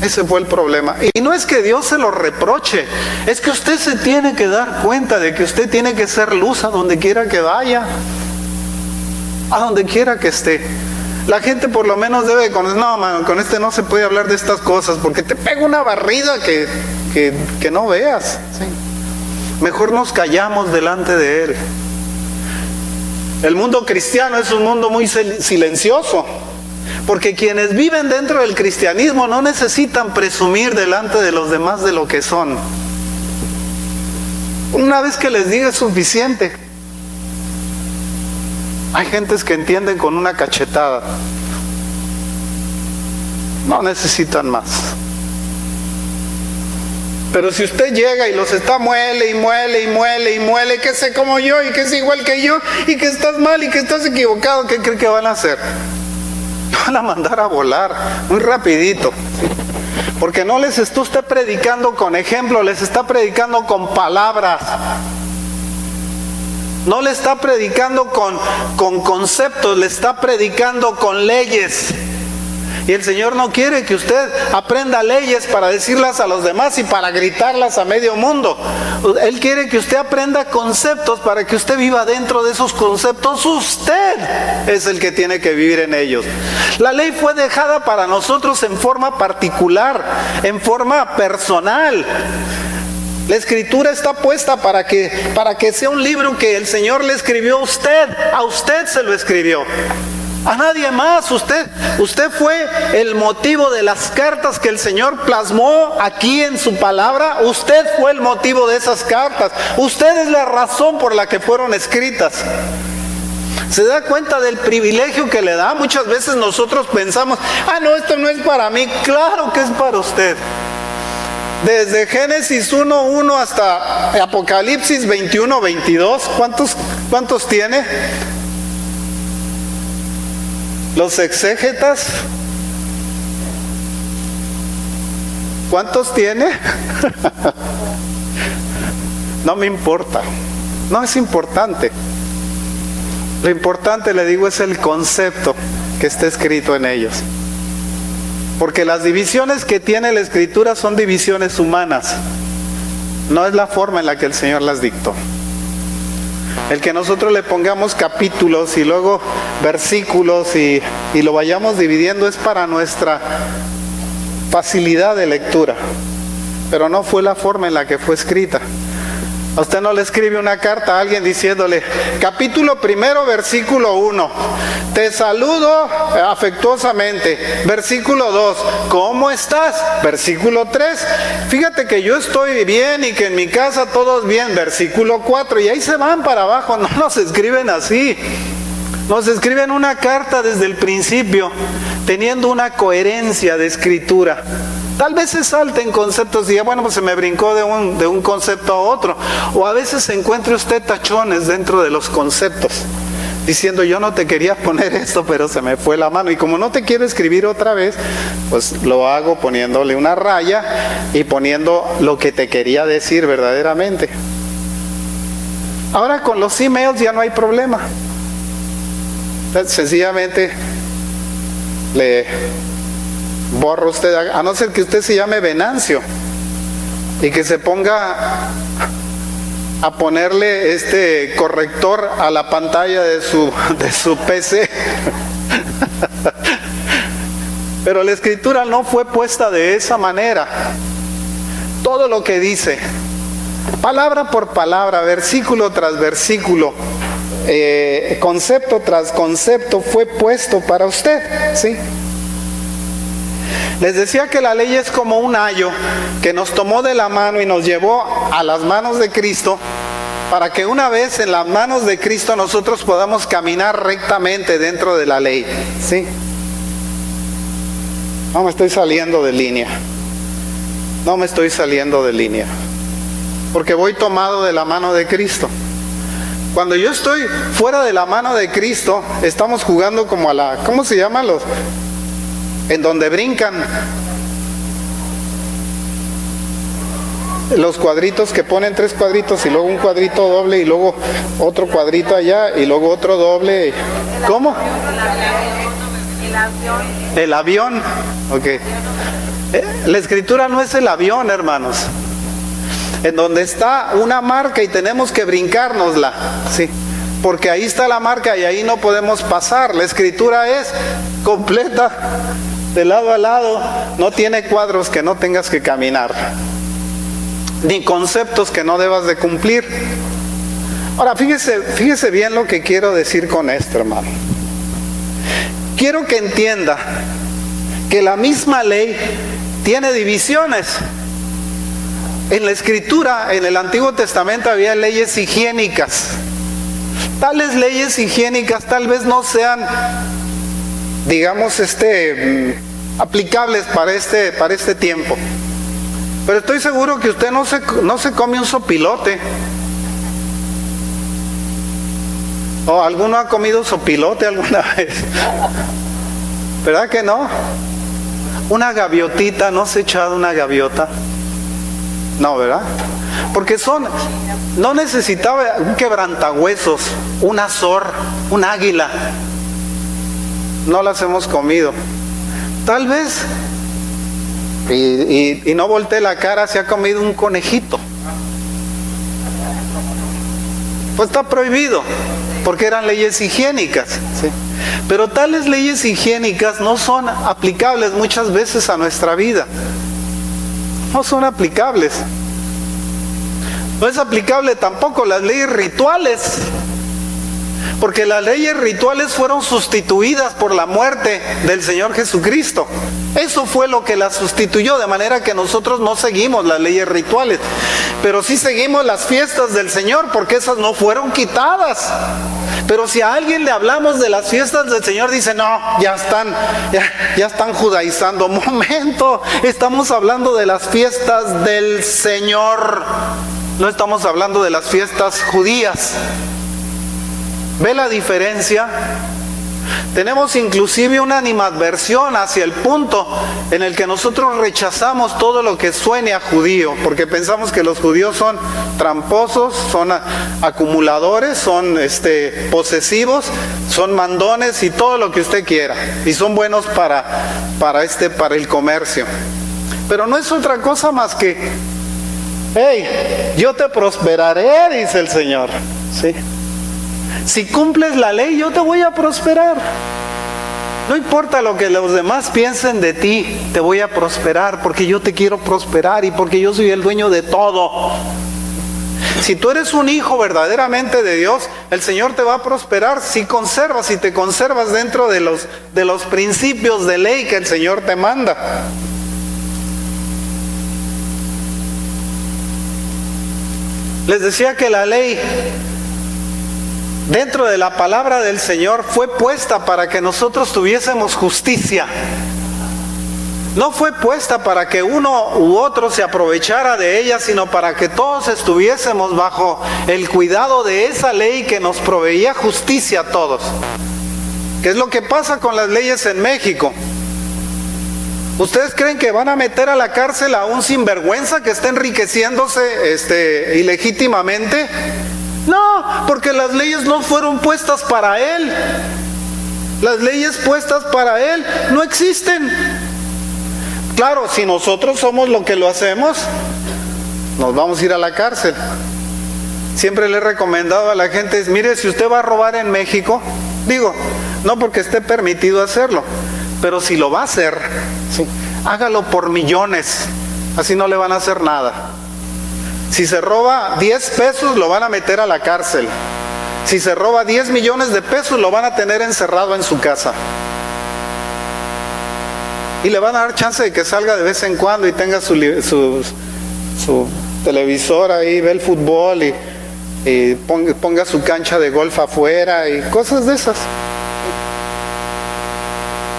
Ese fue el problema. Y no es que Dios se lo reproche, es que usted se tiene que dar cuenta de que usted tiene que ser luz a donde quiera que vaya, a donde quiera que esté. La gente por lo menos debe con este no se puede hablar de estas cosas porque te pega una barrida que no veas, ¿sí? Mejor nos callamos delante de Él. El mundo cristiano es un mundo muy silencioso, porque quienes viven dentro del cristianismo no necesitan presumir delante de los demás de lo que son. Una vez que les diga es suficiente. Hay gentes que entienden con una cachetada. No necesitan más. Pero si usted llega y los está muele, que sé como yo y que es igual que yo y que estás mal y que estás equivocado, ¿qué cree que van a hacer? Van a mandar a volar muy rapidito. Porque no les está usted predicando con ejemplo, les está predicando con palabras. No le está predicando con conceptos, le está predicando con leyes. Y el Señor no quiere que usted aprenda leyes para decirlas a los demás y para gritarlas a medio mundo. Él quiere que usted aprenda conceptos para que usted viva dentro de esos conceptos. Usted es el que tiene que vivir en ellos. La ley fue dejada para nosotros en forma particular, en forma personal. La Escritura está puesta para que sea un libro que el Señor le escribió a usted se lo escribió. A nadie más. Usted fue el motivo de las cartas que el Señor plasmó aquí en su palabra. Usted fue el motivo de esas cartas. Usted es la razón por la que fueron escritas. ¿Se da cuenta del privilegio que le da? Muchas veces nosotros pensamos, no, esto no es para mí. Claro que es para usted. Desde Génesis 1:1 hasta Apocalipsis 21:22, ¿cuántos tiene? Los exégetas, ¿cuántos tiene? No me importa, no es importante. Lo importante, le digo, es el concepto que está escrito en ellos. Porque las divisiones que tiene la Escritura son divisiones humanas. No es la forma en la que el Señor las dictó. El que nosotros le pongamos capítulos y luego versículos y lo vayamos dividiendo es para nuestra facilidad de lectura. Pero no fue la forma en la que fue escrita. A usted no le escribe una carta a alguien diciéndole, capítulo 1, versículo 1, te saludo afectuosamente. Versículo 2, ¿cómo estás? Versículo 3, fíjate que yo estoy bien y que en mi casa todos bien. Versículo 4, y ahí se van para abajo. No nos escriben así. Nos escriben una carta desde el principio, teniendo una coherencia de escritura. Tal vez se salten conceptos y ya, bueno, pues se me brincó de un concepto a otro. O a veces se encuentre usted tachones dentro de los conceptos, diciendo, yo no te quería poner esto, pero se me fue la mano. Y como no te quiero escribir otra vez, pues lo hago poniéndole una raya y poniendo lo que te quería decir verdaderamente. Ahora con los emails ya no hay problema. Sencillamente le borra usted, a no ser que usted se llame Venancio y que se ponga a ponerle este corrector a la pantalla de su PC. Pero la escritura no fue puesta de esa manera. Todo lo que dice, palabra por palabra, versículo tras versículo, concepto tras concepto, fue puesto para usted, ¿sí? Les decía que la ley es como un ayo que nos tomó de la mano y nos llevó a las manos de Cristo, para que una vez en las manos de Cristo nosotros podamos caminar rectamente dentro de la ley, ¿sí? No me estoy saliendo de línea. No me estoy saliendo de línea. Porque voy tomado de la mano de Cristo. Cuando yo estoy fuera de la mano de Cristo, estamos jugando como a la, ¿cómo se llaman los? En donde brincan los cuadritos, que ponen 3 cuadritos y luego un cuadrito doble y luego otro cuadrito allá y luego otro doble. ¿Cómo? El avión. Ok. La escritura no es el avión, hermanos. En donde está una marca y tenemos que brincárnosla, ¿sí? Porque ahí está la marca y ahí no podemos pasar. La escritura es completa, de lado a lado, no tiene cuadros que no tengas que caminar, ni conceptos que no debas de cumplir. Ahora, fíjese bien lo que quiero decir con esto, hermano. Quiero que entienda que la misma ley tiene divisiones. En la escritura, en el Antiguo Testamento, había leyes higiénicas. Tales leyes higiénicas tal vez no sean, digamos, aplicables para este tiempo. Pero estoy seguro que usted no se come un sopilote. ¿O alguno ha comido sopilote alguna vez? ¿Verdad que no? Una gaviotita, ¿no se ha echado una gaviota? No, ¿verdad? Porque no necesitaba un quebrantahuesos, un azor, un águila. No las hemos comido. Tal vez, y no voltee la cara, se ha comido un conejito. Pues está prohibido, porque eran leyes higiénicas, ¿sí? Pero tales leyes higiénicas no son aplicables muchas veces a nuestra vida. No son aplicables. No es aplicable tampoco las leyes rituales, porque las leyes rituales fueron sustituidas por la muerte del Señor Jesucristo. Eso fue lo que las sustituyó, de manera que nosotros no seguimos las leyes rituales, pero sí seguimos las fiestas del Señor, porque esas no fueron quitadas. Pero si a alguien le hablamos de las fiestas del Señor, dice, no, ya están judaizando. Momento, estamos hablando de las fiestas del Señor. No estamos hablando de las fiestas judías. ¿Ve la diferencia? Tenemos inclusive una animadversión hacia el punto en el que nosotros rechazamos todo lo que suene a judío, porque pensamos que los judíos son tramposos, son acumuladores, son posesivos, son mandones y todo lo que usted quiera, y son buenos para el comercio. Pero no es otra cosa más que, hey, yo te prosperaré, dice el Señor, ¿sí? Si cumples la ley, yo te voy a prosperar. No importa lo que los demás piensen de ti, te voy a prosperar, porque yo te quiero prosperar y porque yo soy el dueño de todo. Si tú eres un hijo verdaderamente de Dios, el Señor te va a prosperar si te conservas dentro de los principios de ley que el Señor te manda. Les decía que la ley dentro de la palabra del Señor fue puesta para que nosotros tuviésemos justicia. No fue puesta para que uno u otro se aprovechara de ella, sino para que todos estuviésemos bajo el cuidado de esa ley que nos proveía justicia a todos. ¿Qué es lo que pasa con las leyes en México? ¿Ustedes creen que van a meter a la cárcel a un sinvergüenza que está enriqueciéndose ilegítimamente? No, porque las leyes no fueron puestas para él. Las leyes puestas para él no existen. Claro, si nosotros somos lo que lo hacemos, nos vamos a ir a la cárcel. Siempre le he recomendado a la gente, mire, si usted va a robar en México, digo, no porque esté permitido hacerlo, pero si lo va a hacer, sí, hágalo por millones, así no le van a hacer nada. Si se roba 10 pesos, lo van a meter a la cárcel. Si se roba 10 millones de pesos, lo van a tener encerrado en su casa. Y le van a dar chance de que salga de vez en cuando y tenga su televisor ahí, ve el fútbol y ponga su cancha de golf afuera y cosas de esas.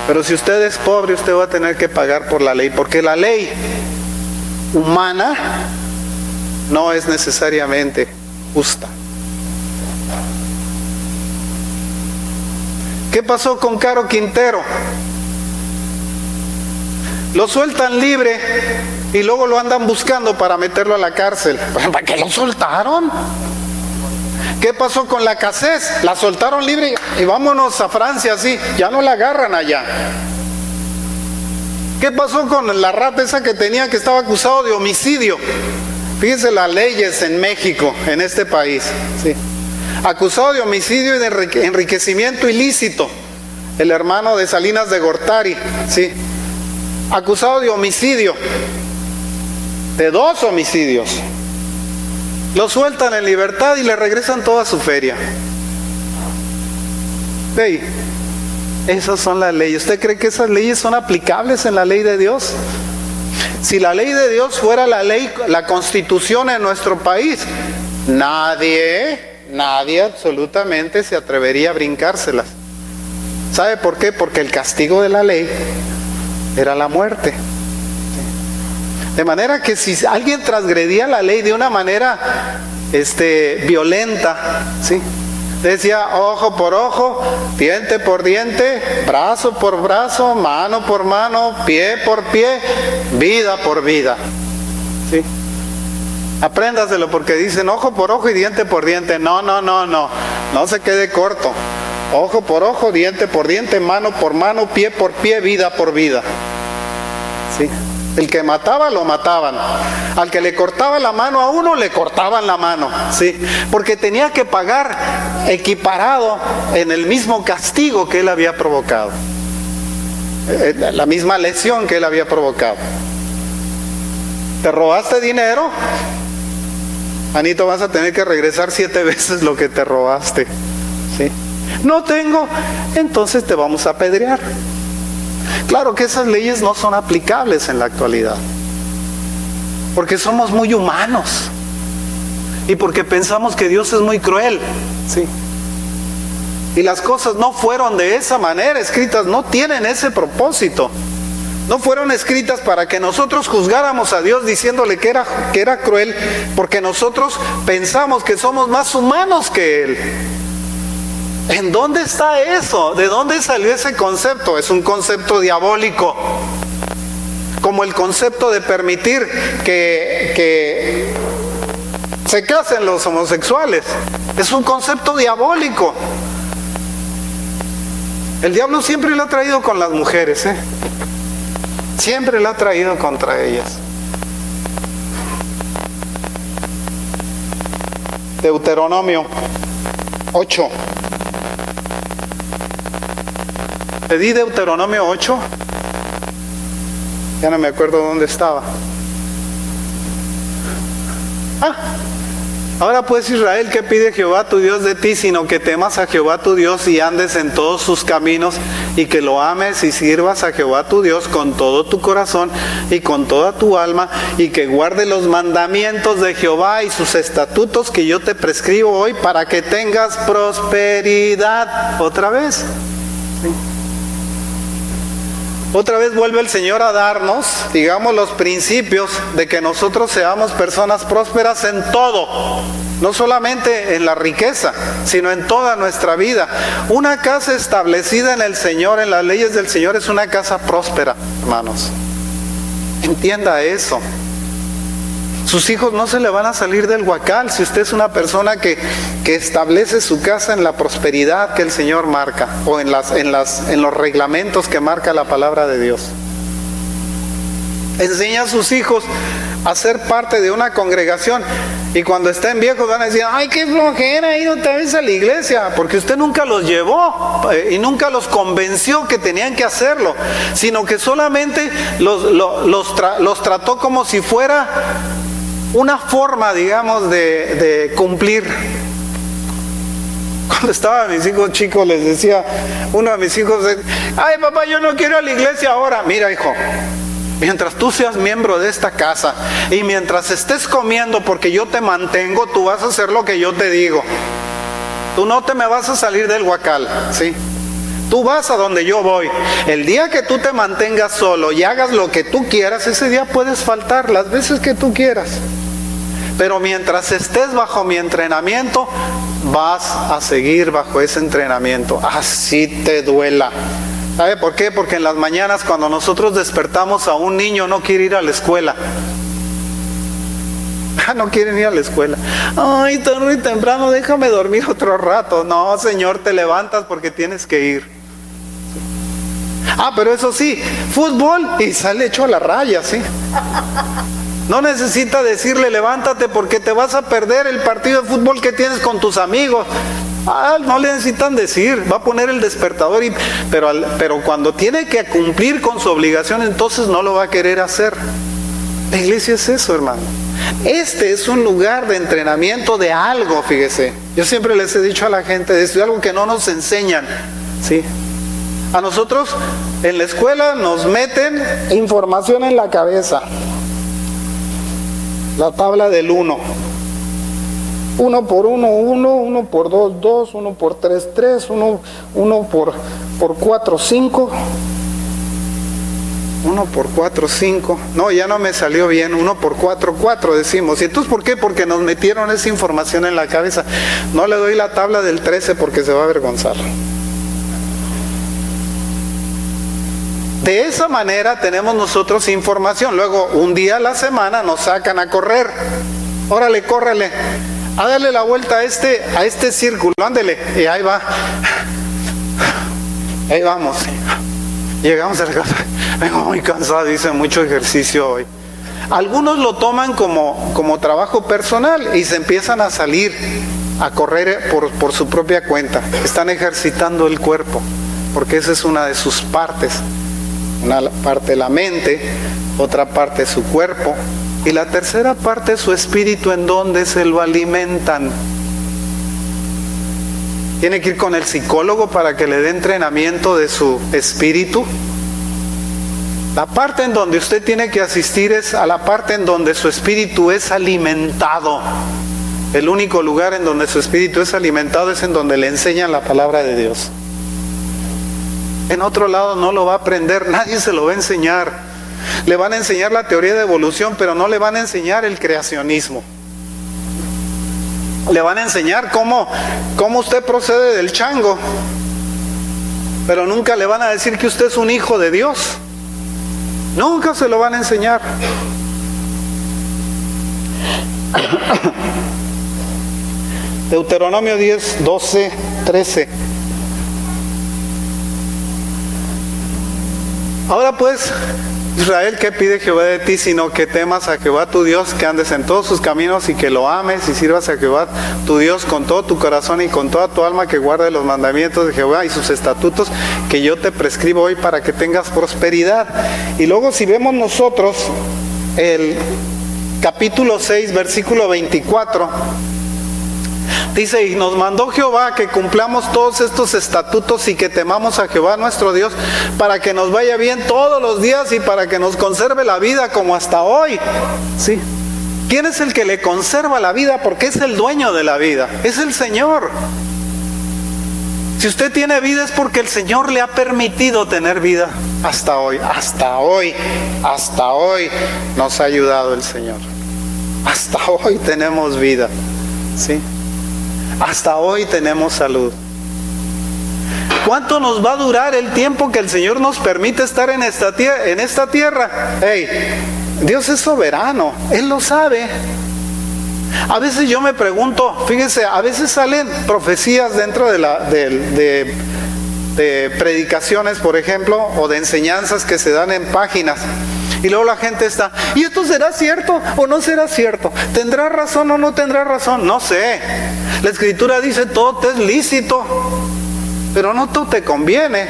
Pero si usted es pobre, usted va a tener que pagar por la ley, porque la ley humana no es necesariamente justa. ¿Qué pasó con Caro Quintero? Lo sueltan libre y luego lo andan buscando para meterlo a la cárcel. ¿Para qué lo soltaron? ¿Qué pasó con la Cassés? La soltaron libre y vámonos a Francia, así, ya no la agarran allá. ¿Qué pasó con la rata esa que tenía, que estaba acusado de homicidio? Fíjense las leyes en México, en este país, sí. Acusado de homicidio y de enriquecimiento ilícito, el hermano de Salinas de Gortari, sí. Acusado de homicidio, de 2 homicidios. Lo sueltan en libertad y le regresan toda su feria. Hey, esas son las leyes. ¿Usted cree que esas leyes son aplicables en la ley de Dios? Si la ley de Dios fuera la ley, la constitución en nuestro país, nadie absolutamente se atrevería a brincárselas. ¿Sabe por qué? Porque el castigo de la ley era la muerte. De manera que si alguien transgredía la ley de una manera violenta, ¿sí? Decía ojo por ojo, diente por diente, brazo por brazo, mano por mano, pie por pie, vida por vida, ¿sí? Apréndaselo, porque dicen ojo por ojo y diente por diente. No se quede corto. Ojo por ojo, diente por diente, mano por mano, pie por pie, vida por vida, ¿sí? El que mataba, lo mataban. Al que le cortaba la mano a uno, le cortaban la mano, ¿sí? Porque tenía que pagar equiparado en el mismo castigo que él había provocado, la misma lesión que él había provocado. ¿Te robaste dinero? Anito, vas a tener que regresar 7 veces lo que te robaste, ¿sí? No tengo, entonces te vamos a apedrear. Claro que esas leyes no son aplicables en la actualidad, porque somos muy humanos y porque pensamos que Dios es muy cruel, ¿sí? Y las cosas no fueron de esa manera escritas, no tienen ese propósito. No fueron escritas para que nosotros juzgáramos a Dios diciéndole que era cruel, porque nosotros pensamos que somos más humanos que Él. ¿En dónde está eso? ¿De dónde salió ese concepto? Es un concepto diabólico, como el concepto de permitir que se casen los homosexuales. Es un concepto diabólico. El diablo siempre lo ha traído con las mujeres, siempre lo ha traído contra ellas. Deuteronomio 8. ¿Te di Deuteronomio 8? Ya no me acuerdo dónde estaba. Ahora pues, Israel, ¿qué pide Jehová tu Dios de ti? Sino que temas a Jehová tu Dios y andes en todos sus caminos, y que lo ames y sirvas a Jehová tu Dios con todo tu corazón y con toda tu alma, y que guarde los mandamientos de Jehová y sus estatutos que yo te prescribo hoy, para que tengas prosperidad. Otra vez. ¿Sí? Otra vez vuelve el Señor a darnos, digamos, los principios de que nosotros seamos personas prósperas en todo, no solamente en la riqueza, sino en toda nuestra vida. Una casa establecida en el Señor, en las leyes del Señor, es una casa próspera, hermanos. Entienda eso. Sus hijos no se le van a salir del huacal si usted es una persona que establece su casa en la prosperidad que el Señor marca, o en los reglamentos que marca la palabra de Dios. Enseña a sus hijos a ser parte de una congregación, y cuando estén viejos van a decir: ay, qué flojera ir otra vez a la iglesia, porque usted nunca los llevó y nunca los convenció que tenían que hacerlo, sino que solamente los trató como si fuera una forma, digamos, de cumplir. Cuando estaban mis hijos chicos, les decía uno de mis hijos: ay, papá, yo no quiero ir a la iglesia ahora. Mira, hijo, mientras tú seas miembro de esta casa y mientras estés comiendo, porque yo te mantengo, tú vas a hacer lo que yo te digo. Tú no te me vas a salir del huacal, ¿sí? Tú vas a donde yo voy. El día que tú te mantengas solo y hagas lo que tú quieras, ese día puedes faltar las veces que tú quieras. Pero mientras estés bajo mi entrenamiento, vas a seguir bajo ese entrenamiento, así te duela. ¿Sabe por qué? Porque en las mañanas, cuando nosotros despertamos a un niño, no quiere ir a la escuela. No quieren ir a la escuela. Ay, está muy temprano, déjame dormir otro rato. No, Señor, te levantas porque tienes que ir. Pero eso sí, fútbol, y sale hecho a la raya, ¿sí? No necesita decirle: levántate porque te vas a perder el partido de fútbol que tienes con tus amigos. No le necesitan decir, va a poner el despertador, pero cuando tiene que cumplir con su obligación, entonces no lo va a querer hacer. La iglesia es eso, hermano. Este es un lugar de entrenamiento de algo, fíjese. Yo siempre les he dicho a la gente, de esto, algo que no nos enseñan, ¿sí? A nosotros en la escuela nos meten información en la cabeza. La tabla del 1. 1 por 1, 1, 1 por 2, 2, 1 por 3, 3, 1 por 4, 5. 1 por 4, 5. No, ya no me salió bien. 1 por 4, 4 decimos. ¿Y entonces por qué? Porque nos metieron esa información en la cabeza. No le doy la tabla del 13 porque se va a avergonzar. De esa manera tenemos nosotros información. Luego, un día a la semana nos sacan a correr. Órale, córrele. A darle la vuelta a este círculo. Ándele. Y ahí va. Ahí vamos. Llegamos a la casa. Vengo muy cansado, hice mucho ejercicio hoy. Algunos lo toman como trabajo personal y se empiezan a salir a correr por su propia cuenta. Están ejercitando el cuerpo, porque esa es una de sus partes. Una parte la mente, otra parte su cuerpo, y la tercera parte su espíritu, en donde se lo alimentan. Tiene que ir con el psicólogo para que le dé entrenamiento de su espíritu. La parte en donde usted tiene que asistir es a la parte en donde su espíritu es alimentado. El único lugar en donde su espíritu es alimentado es en donde le enseñan la palabra de Dios. En otro lado no lo va a aprender, nadie se lo va a enseñar. Le van a enseñar la teoría de evolución, pero no le van a enseñar el creacionismo. Le van a enseñar cómo usted procede del chango, pero nunca le van a decir que usted es un hijo de Dios. Nunca se lo van a enseñar. Deuteronomio 10, 12, 13. Ahora pues, Israel, ¿qué pide Jehová de ti? Sino que temas a Jehová tu Dios, que andes en todos sus caminos y que lo ames y sirvas a Jehová tu Dios con todo tu corazón y con toda tu alma, que guarde los mandamientos de Jehová y sus estatutos que yo te prescribo hoy, para que tengas prosperidad. Y luego, si vemos nosotros el capítulo 6, versículo 24, Dice, y nos mandó Jehová que cumplamos todos estos estatutos y que temamos a Jehová nuestro Dios para que nos vaya bien todos los días y para que nos conserve la vida como hasta hoy. ¿Sí? ¿Quién es el que le conserva la vida? Porque es el dueño de la vida, es el Señor. Si usted tiene vida es porque el Señor le ha permitido tener vida hasta hoy. Hasta hoy nos ha ayudado el Señor. Hasta hoy tenemos vida, ¿sí? Hasta hoy tenemos salud. ¿Cuánto nos va a durar el tiempo que el Señor nos permite estar en esta tierra? Hey, Dios es soberano, Él lo sabe. A veces yo me pregunto, fíjense, a veces salen profecías dentro de predicaciones, por ejemplo, o de enseñanzas que se dan en páginas. Y luego la gente está, ¿y esto será cierto o no será cierto? ¿Tendrá razón o no tendrá razón? No sé. La Escritura dice, todo te es lícito, pero no todo te conviene.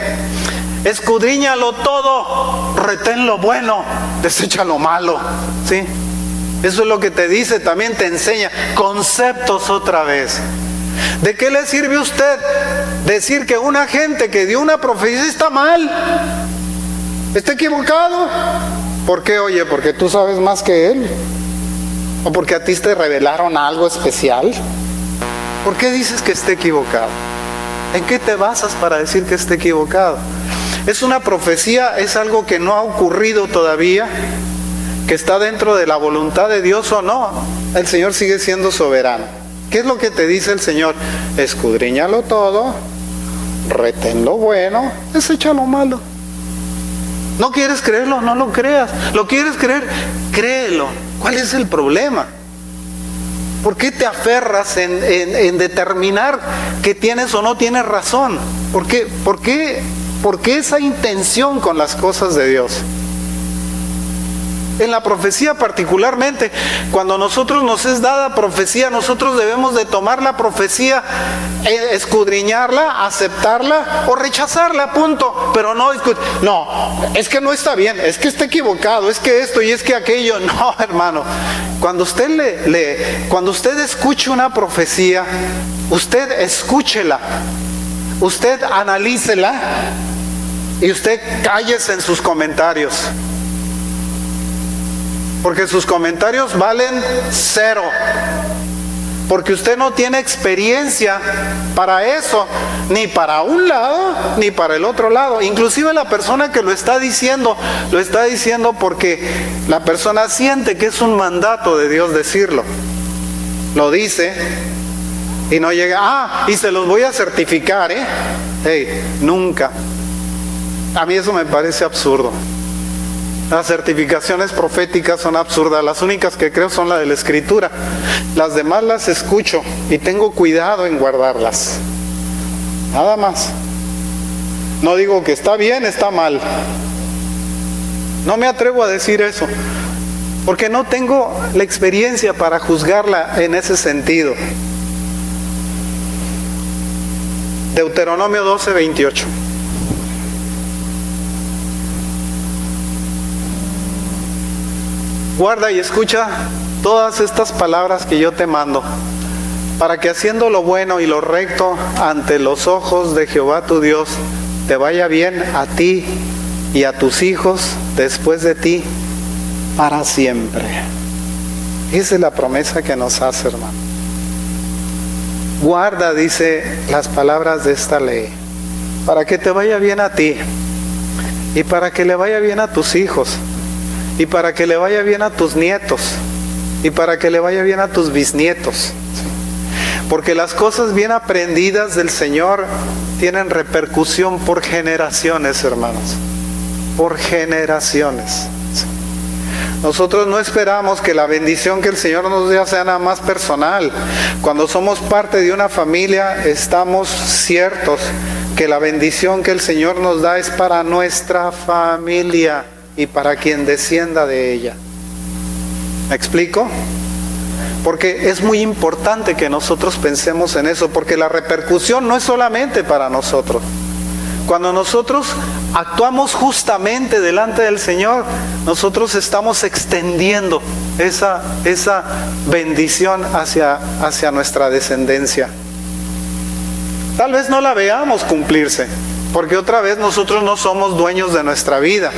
Escudriñalo todo, retén lo bueno, desecha lo malo, ¿sí? Eso es lo que te dice, también te enseña conceptos otra vez. ¿De qué le sirve a usted decir que una gente que dio una profecía está mal? ¿Está equivocado? ¿Por qué? Oye, ¿porque tú sabes más que él? ¿O porque a ti te revelaron algo especial? ¿Por qué dices que esté equivocado? ¿En qué te basas para decir que esté equivocado? ¿Es una profecía? ¿Es algo que no ha ocurrido todavía? ¿Que está dentro de la voluntad de Dios o no? El Señor sigue siendo soberano. ¿Qué es lo que te dice el Señor? Escudriñalo todo, retén lo bueno, desecha lo malo. ¿No quieres creerlo? No lo creas. ¿Lo quieres creer? Créelo. ¿Cuál es el problema? ¿Por qué te aferras en determinar que tienes o no tienes razón? ¿Por qué esa intención con las cosas de Dios? En la profecía particularmente, cuando nosotros nos es dada profecía, nosotros debemos de tomar la profecía, escudriñarla, aceptarla o rechazarla, punto. Pero no, es que no está bien, es que está equivocado, es que esto y es que aquello. No, hermano, cuando usted escuche una profecía, usted escúchela, usted analícela y usted cállese en sus comentarios. Porque sus comentarios valen cero. Porque usted no tiene experiencia para eso, ni para un lado, ni para el otro lado. Inclusive la persona que lo está diciendo porque la persona siente que es un mandato de Dios decirlo. Lo dice y no llega, y se los voy a certificar, Hey, nunca. A mí eso me parece absurdo. Las certificaciones proféticas son absurdas. Las únicas que creo son las de la Escritura. Las demás las escucho y tengo cuidado en guardarlas. Nada más. No digo que está bien, está mal. No me atrevo a decir eso, porque no tengo la experiencia para juzgarla en ese sentido. Deuteronomio 12:28. Guarda y escucha todas estas palabras que yo te mando, para que haciendo lo bueno y lo recto ante los ojos de Jehová tu Dios, te vaya bien a ti y a tus hijos después de ti para siempre. Esa es la promesa que nos hace, hermano. Guarda, dice, las palabras de esta ley, para que te vaya bien a ti y para que le vaya bien a tus hijos, y para que le vaya bien a tus nietos, y para que le vaya bien a tus bisnietos. Porque las cosas bien aprendidas del Señor tienen repercusión por generaciones, hermanos. Por generaciones. Nosotros no esperamos que la bendición que el Señor nos dé sea nada más personal. Cuando somos parte de una familia, estamos ciertos que la bendición que el Señor nos da es para nuestra familia y para quien descienda de ella. ¿Me explico? Porque es muy importante que nosotros pensemos en eso, porque la repercusión no es solamente para nosotros. Cuando nosotros actuamos justamente delante del Señor, nosotros estamos extendiendo esa bendición hacia nuestra descendencia. Tal vez no la veamos cumplirse, porque otra vez nosotros no somos dueños de nuestra vida.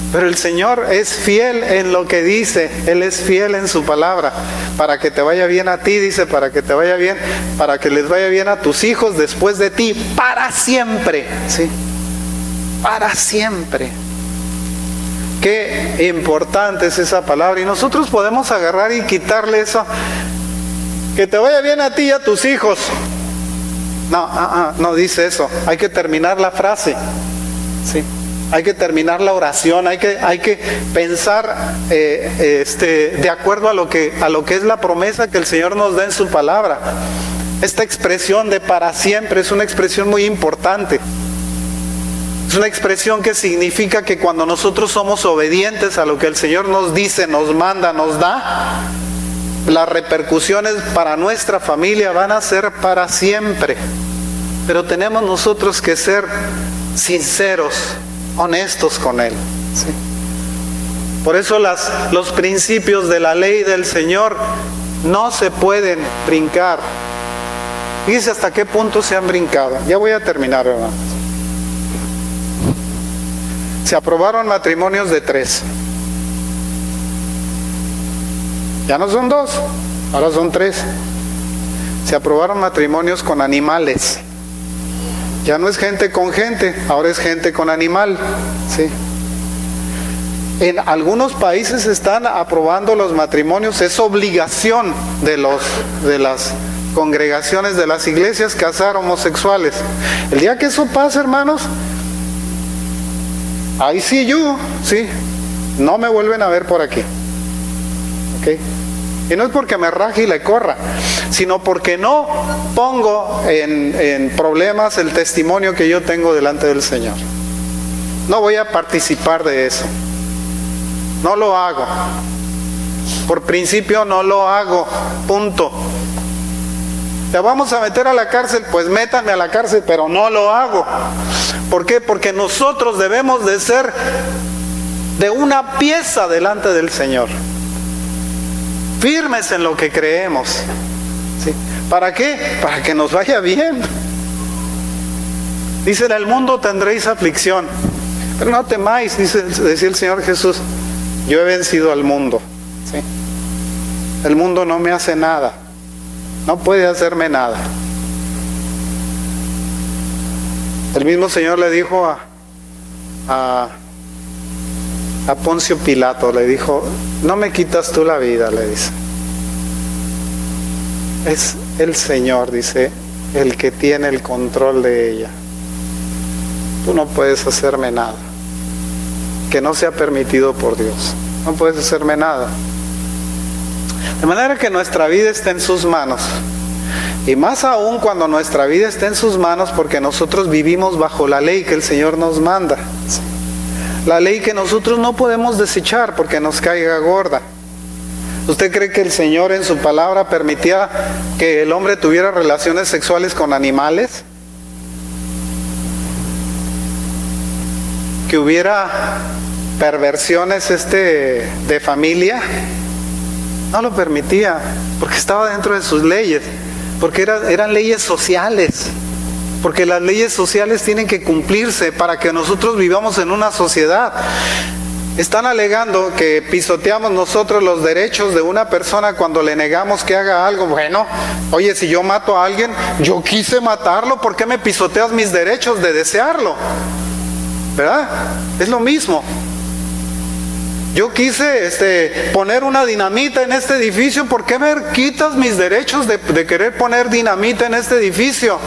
Pero el Señor es fiel en lo que dice, Él es fiel en su palabra. Para que te vaya bien a ti, dice, para que te vaya bien, para que les vaya bien a tus hijos después de ti, para siempre, ¿sí? Para siempre. Qué importante es esa palabra. Y nosotros podemos agarrar y quitarle eso. Que te vaya bien a ti y a tus hijos. No dice eso. Hay que terminar la frase, ¿sí? Hay que terminar la oración, hay que pensar de acuerdo a lo que es la promesa que el Señor nos da en su palabra. Esta expresión de para siempre es una expresión muy importante. Es una expresión que significa que cuando nosotros somos obedientes a lo que el Señor nos dice, nos manda, nos da, las repercusiones para nuestra familia van a ser para siempre. Pero tenemos nosotros que ser sinceros, honestos con Él, ¿sí? Por eso los principios de la ley del Señor no se pueden brincar. Fíjese hasta qué punto se han brincado. Ya voy a terminar, hermanos. Se aprobaron matrimonios de 3. Ya no son 2, ahora son 3. Se aprobaron matrimonios con animales. Ya no es gente con gente, ahora es gente con animal, ¿sí? En algunos países están aprobando los matrimonios, es obligación de las congregaciones de las iglesias casar homosexuales. El día que eso pase, hermanos, ahí sí yo, ¿sí? No me vuelven a ver por aquí, ¿ok? Y no es porque me raje y le corra, sino porque no pongo en problemas el testimonio que yo tengo delante del Señor. No voy a participar de eso. No lo hago. Por principio no lo hago. Punto. ¿Te vamos a meter a la cárcel? Pues métanme a la cárcel, pero no lo hago. ¿Por qué? Porque nosotros debemos de ser de una pieza delante del Señor. Firmes en lo que creemos, ¿sí? ¿Para qué? Para que nos vaya bien. Dice, en el mundo tendréis aflicción, pero no temáis, decía el Señor Jesús, yo he vencido al mundo, ¿sí? El mundo no me hace nada, no puede hacerme nada. El mismo Señor le dijo a Poncio Pilato, le dijo, no me quitas tú la vida, le dice. Es el Señor, dice, el que tiene el control de ella. Tú no puedes hacerme nada que no sea permitido por Dios. No puedes hacerme nada. De manera que nuestra vida está en sus manos. Y más aún cuando nuestra vida está en sus manos, porque nosotros vivimos bajo la ley que el Señor nos manda. La ley que nosotros no podemos desechar porque nos caiga gorda. ¿Usted cree que el Señor en su palabra permitía que el hombre tuviera relaciones sexuales con animales? ¿Que hubiera perversiones de familia? No lo permitía, porque estaba dentro de sus leyes, porque eran leyes sociales. Porque las leyes sociales tienen que cumplirse para que nosotros vivamos en una sociedad. Están alegando que pisoteamos nosotros los derechos de una persona cuando le negamos que haga algo. Bueno, oye, si yo mato a alguien, yo quise matarlo, ¿por qué me pisoteas mis derechos de desearlo? ¿Verdad? Es lo mismo. Yo quise poner una dinamita en este edificio, ¿por qué me quitas mis derechos de querer poner dinamita en este edificio?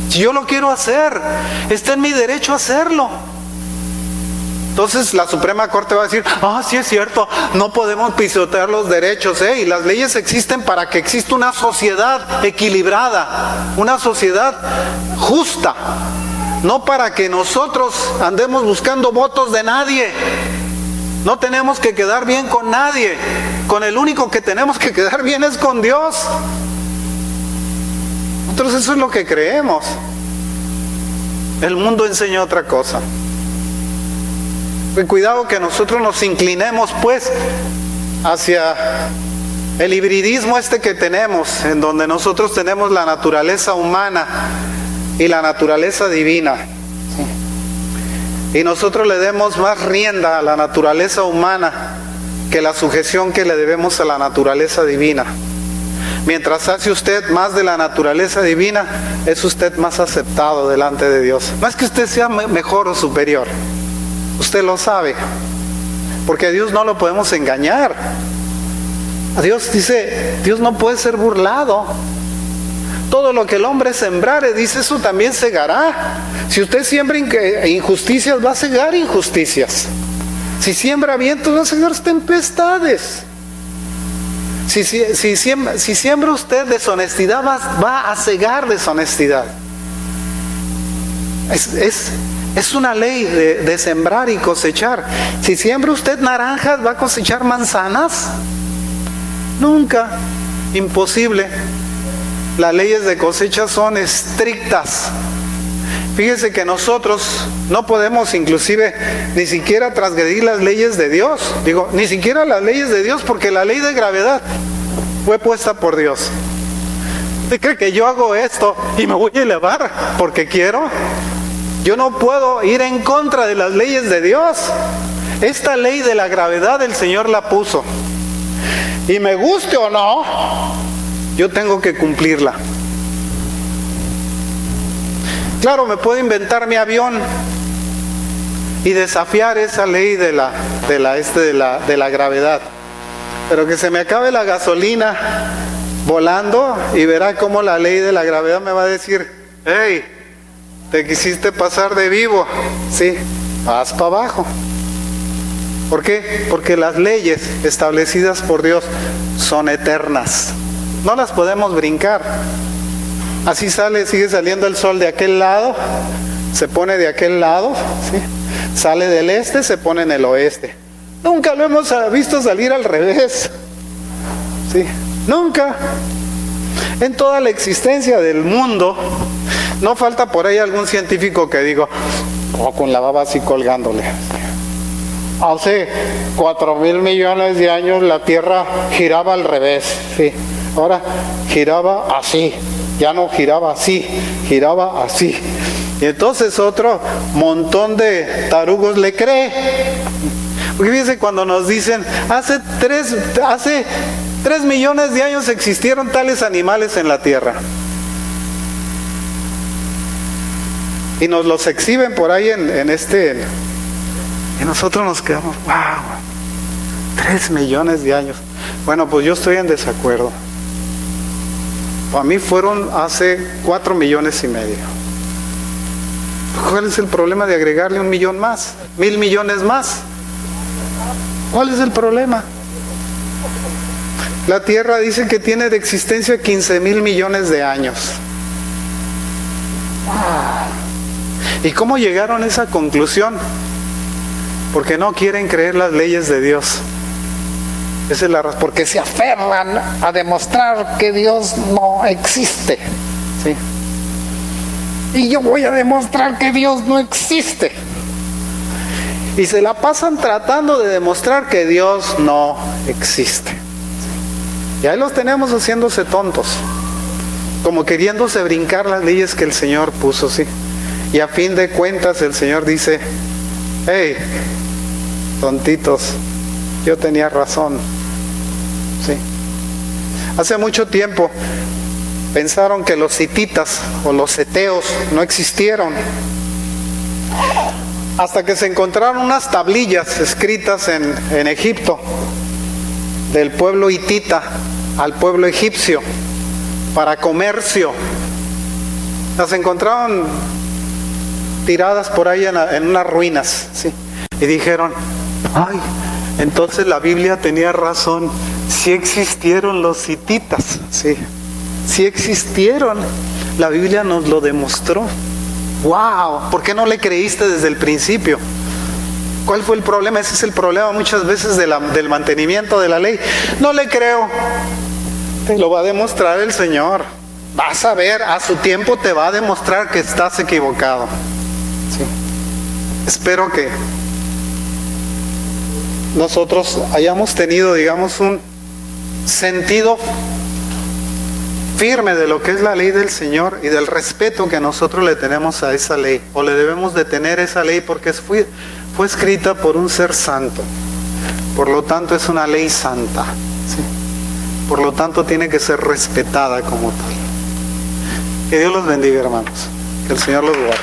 Si yo lo quiero hacer, está en mi derecho a hacerlo. Entonces la Suprema Corte va a decir, sí es cierto, no podemos pisotear los derechos, y las leyes existen para que exista una sociedad equilibrada, una sociedad justa, no para que nosotros andemos buscando votos de nadie. No tenemos que quedar bien con nadie, con el único que tenemos que quedar bien es con Dios. Nosotros eso es lo que creemos. El mundo enseña otra cosa. Cuidado que nosotros nos inclinemos pues hacia el hibridismo que tenemos, en donde nosotros tenemos la naturaleza humana y la naturaleza divina. Y nosotros le demos más rienda a la naturaleza humana que la sujeción que le debemos a la naturaleza divina. Mientras hace usted más de la naturaleza divina, es usted más aceptado delante de Dios. No es que usted sea mejor o superior, usted lo sabe, porque a Dios no lo podemos engañar. A Dios dice, Dios no puede ser burlado. Todo lo que el hombre sembrare, dice, eso también segará. Si usted siembra injusticias, va a segar injusticias. Si siembra vientos, va a segar tempestades. Si siembra usted deshonestidad, va a segar deshonestidad. Es una ley de sembrar y cosechar. Si siembra usted naranjas, ¿va a cosechar manzanas? Nunca. Imposible. Las leyes de cosecha son estrictas. Fíjese que nosotros no podemos inclusive ni siquiera transgredir las leyes de Dios. Digo, ni siquiera las leyes de Dios, porque la ley de gravedad fue puesta por Dios. ¿Usted cree que yo hago esto y me voy a elevar porque quiero? Yo no puedo ir en contra de las leyes de Dios. Esta ley de la gravedad el Señor la puso. Y me guste o no, yo tengo que cumplirla. Claro, me puedo inventar mi avión y desafiar esa ley de la gravedad. Pero que se me acabe la gasolina volando y verá cómo la ley de la gravedad me va a decir, hey, te quisiste pasar de vivo, sí, vas para abajo. ¿Por qué? Porque las leyes establecidas por Dios son eternas. No las podemos brincar. Así sigue saliendo el sol de aquel lado, se pone de aquel lado, ¿sí? Sale del este, se pone en el oeste. Nunca lo hemos visto salir al revés, ¿sí? Nunca. En toda la existencia del mundo, no falta por ahí algún científico que diga, con la baba así colgándole. Hace 4,000 millones de años la Tierra giraba al revés, ¿sí? Ahora giraba así. Ya no giraba así, giraba así. Y entonces otro montón de tarugos le cree. Porque fíjense cuando nos dicen, hace 3 millones de años existieron tales animales en la tierra. Y nos los exhiben por ahí y nosotros nos quedamos, wow, 3 millones de años. Bueno, pues yo estoy en desacuerdo. Para mí fueron hace 4,5 millones. ¿Cuál es el problema de agregarle 1 millón más? 1,000 millones más. ¿Cuál es el problema? La Tierra dice que tiene de existencia 15,000 millones de años. ¿Y cómo llegaron a esa conclusión? Porque no quieren creer las leyes de Dios. Esa es la razón, porque se aferran a demostrar que Dios no existe, ¿sí? Y yo voy a demostrar que Dios no existe. Y se la pasan tratando de demostrar que Dios no existe. Y ahí los tenemos haciéndose tontos, como queriéndose brincar las leyes que el Señor puso, ¿sí? Y a fin de cuentas el Señor dice, hey, tontitos, yo tenía razón. Sí. Hace mucho tiempo pensaron que los hititas o los eteos no existieron, hasta que se encontraron unas tablillas escritas en Egipto del pueblo hitita al pueblo egipcio para comercio. Las encontraron tiradas por ahí en unas ruinas, ¿sí? Y dijeron, ay, entonces la Biblia tenía razón, sí existieron los hititas, sí existieron, la Biblia nos lo demostró. ¡Wow! ¿Por qué no le creíste desde el principio? ¿Cuál fue el problema? Ese es el problema muchas veces del mantenimiento de la ley. No le creo. Te lo va a demostrar el Señor. Vas a ver, a su tiempo te va a demostrar que estás equivocado. ¿sí? Espero que nosotros hayamos tenido, digamos, un sentido firme de lo que es la ley del Señor y del respeto que nosotros le tenemos a esa ley, o le debemos de tener esa ley, porque fue escrita por un ser santo. Por lo tanto es una ley santa, ¿sí? Por lo tanto tiene que ser respetada como tal. Que Dios los bendiga, hermanos. Que el Señor los guarde.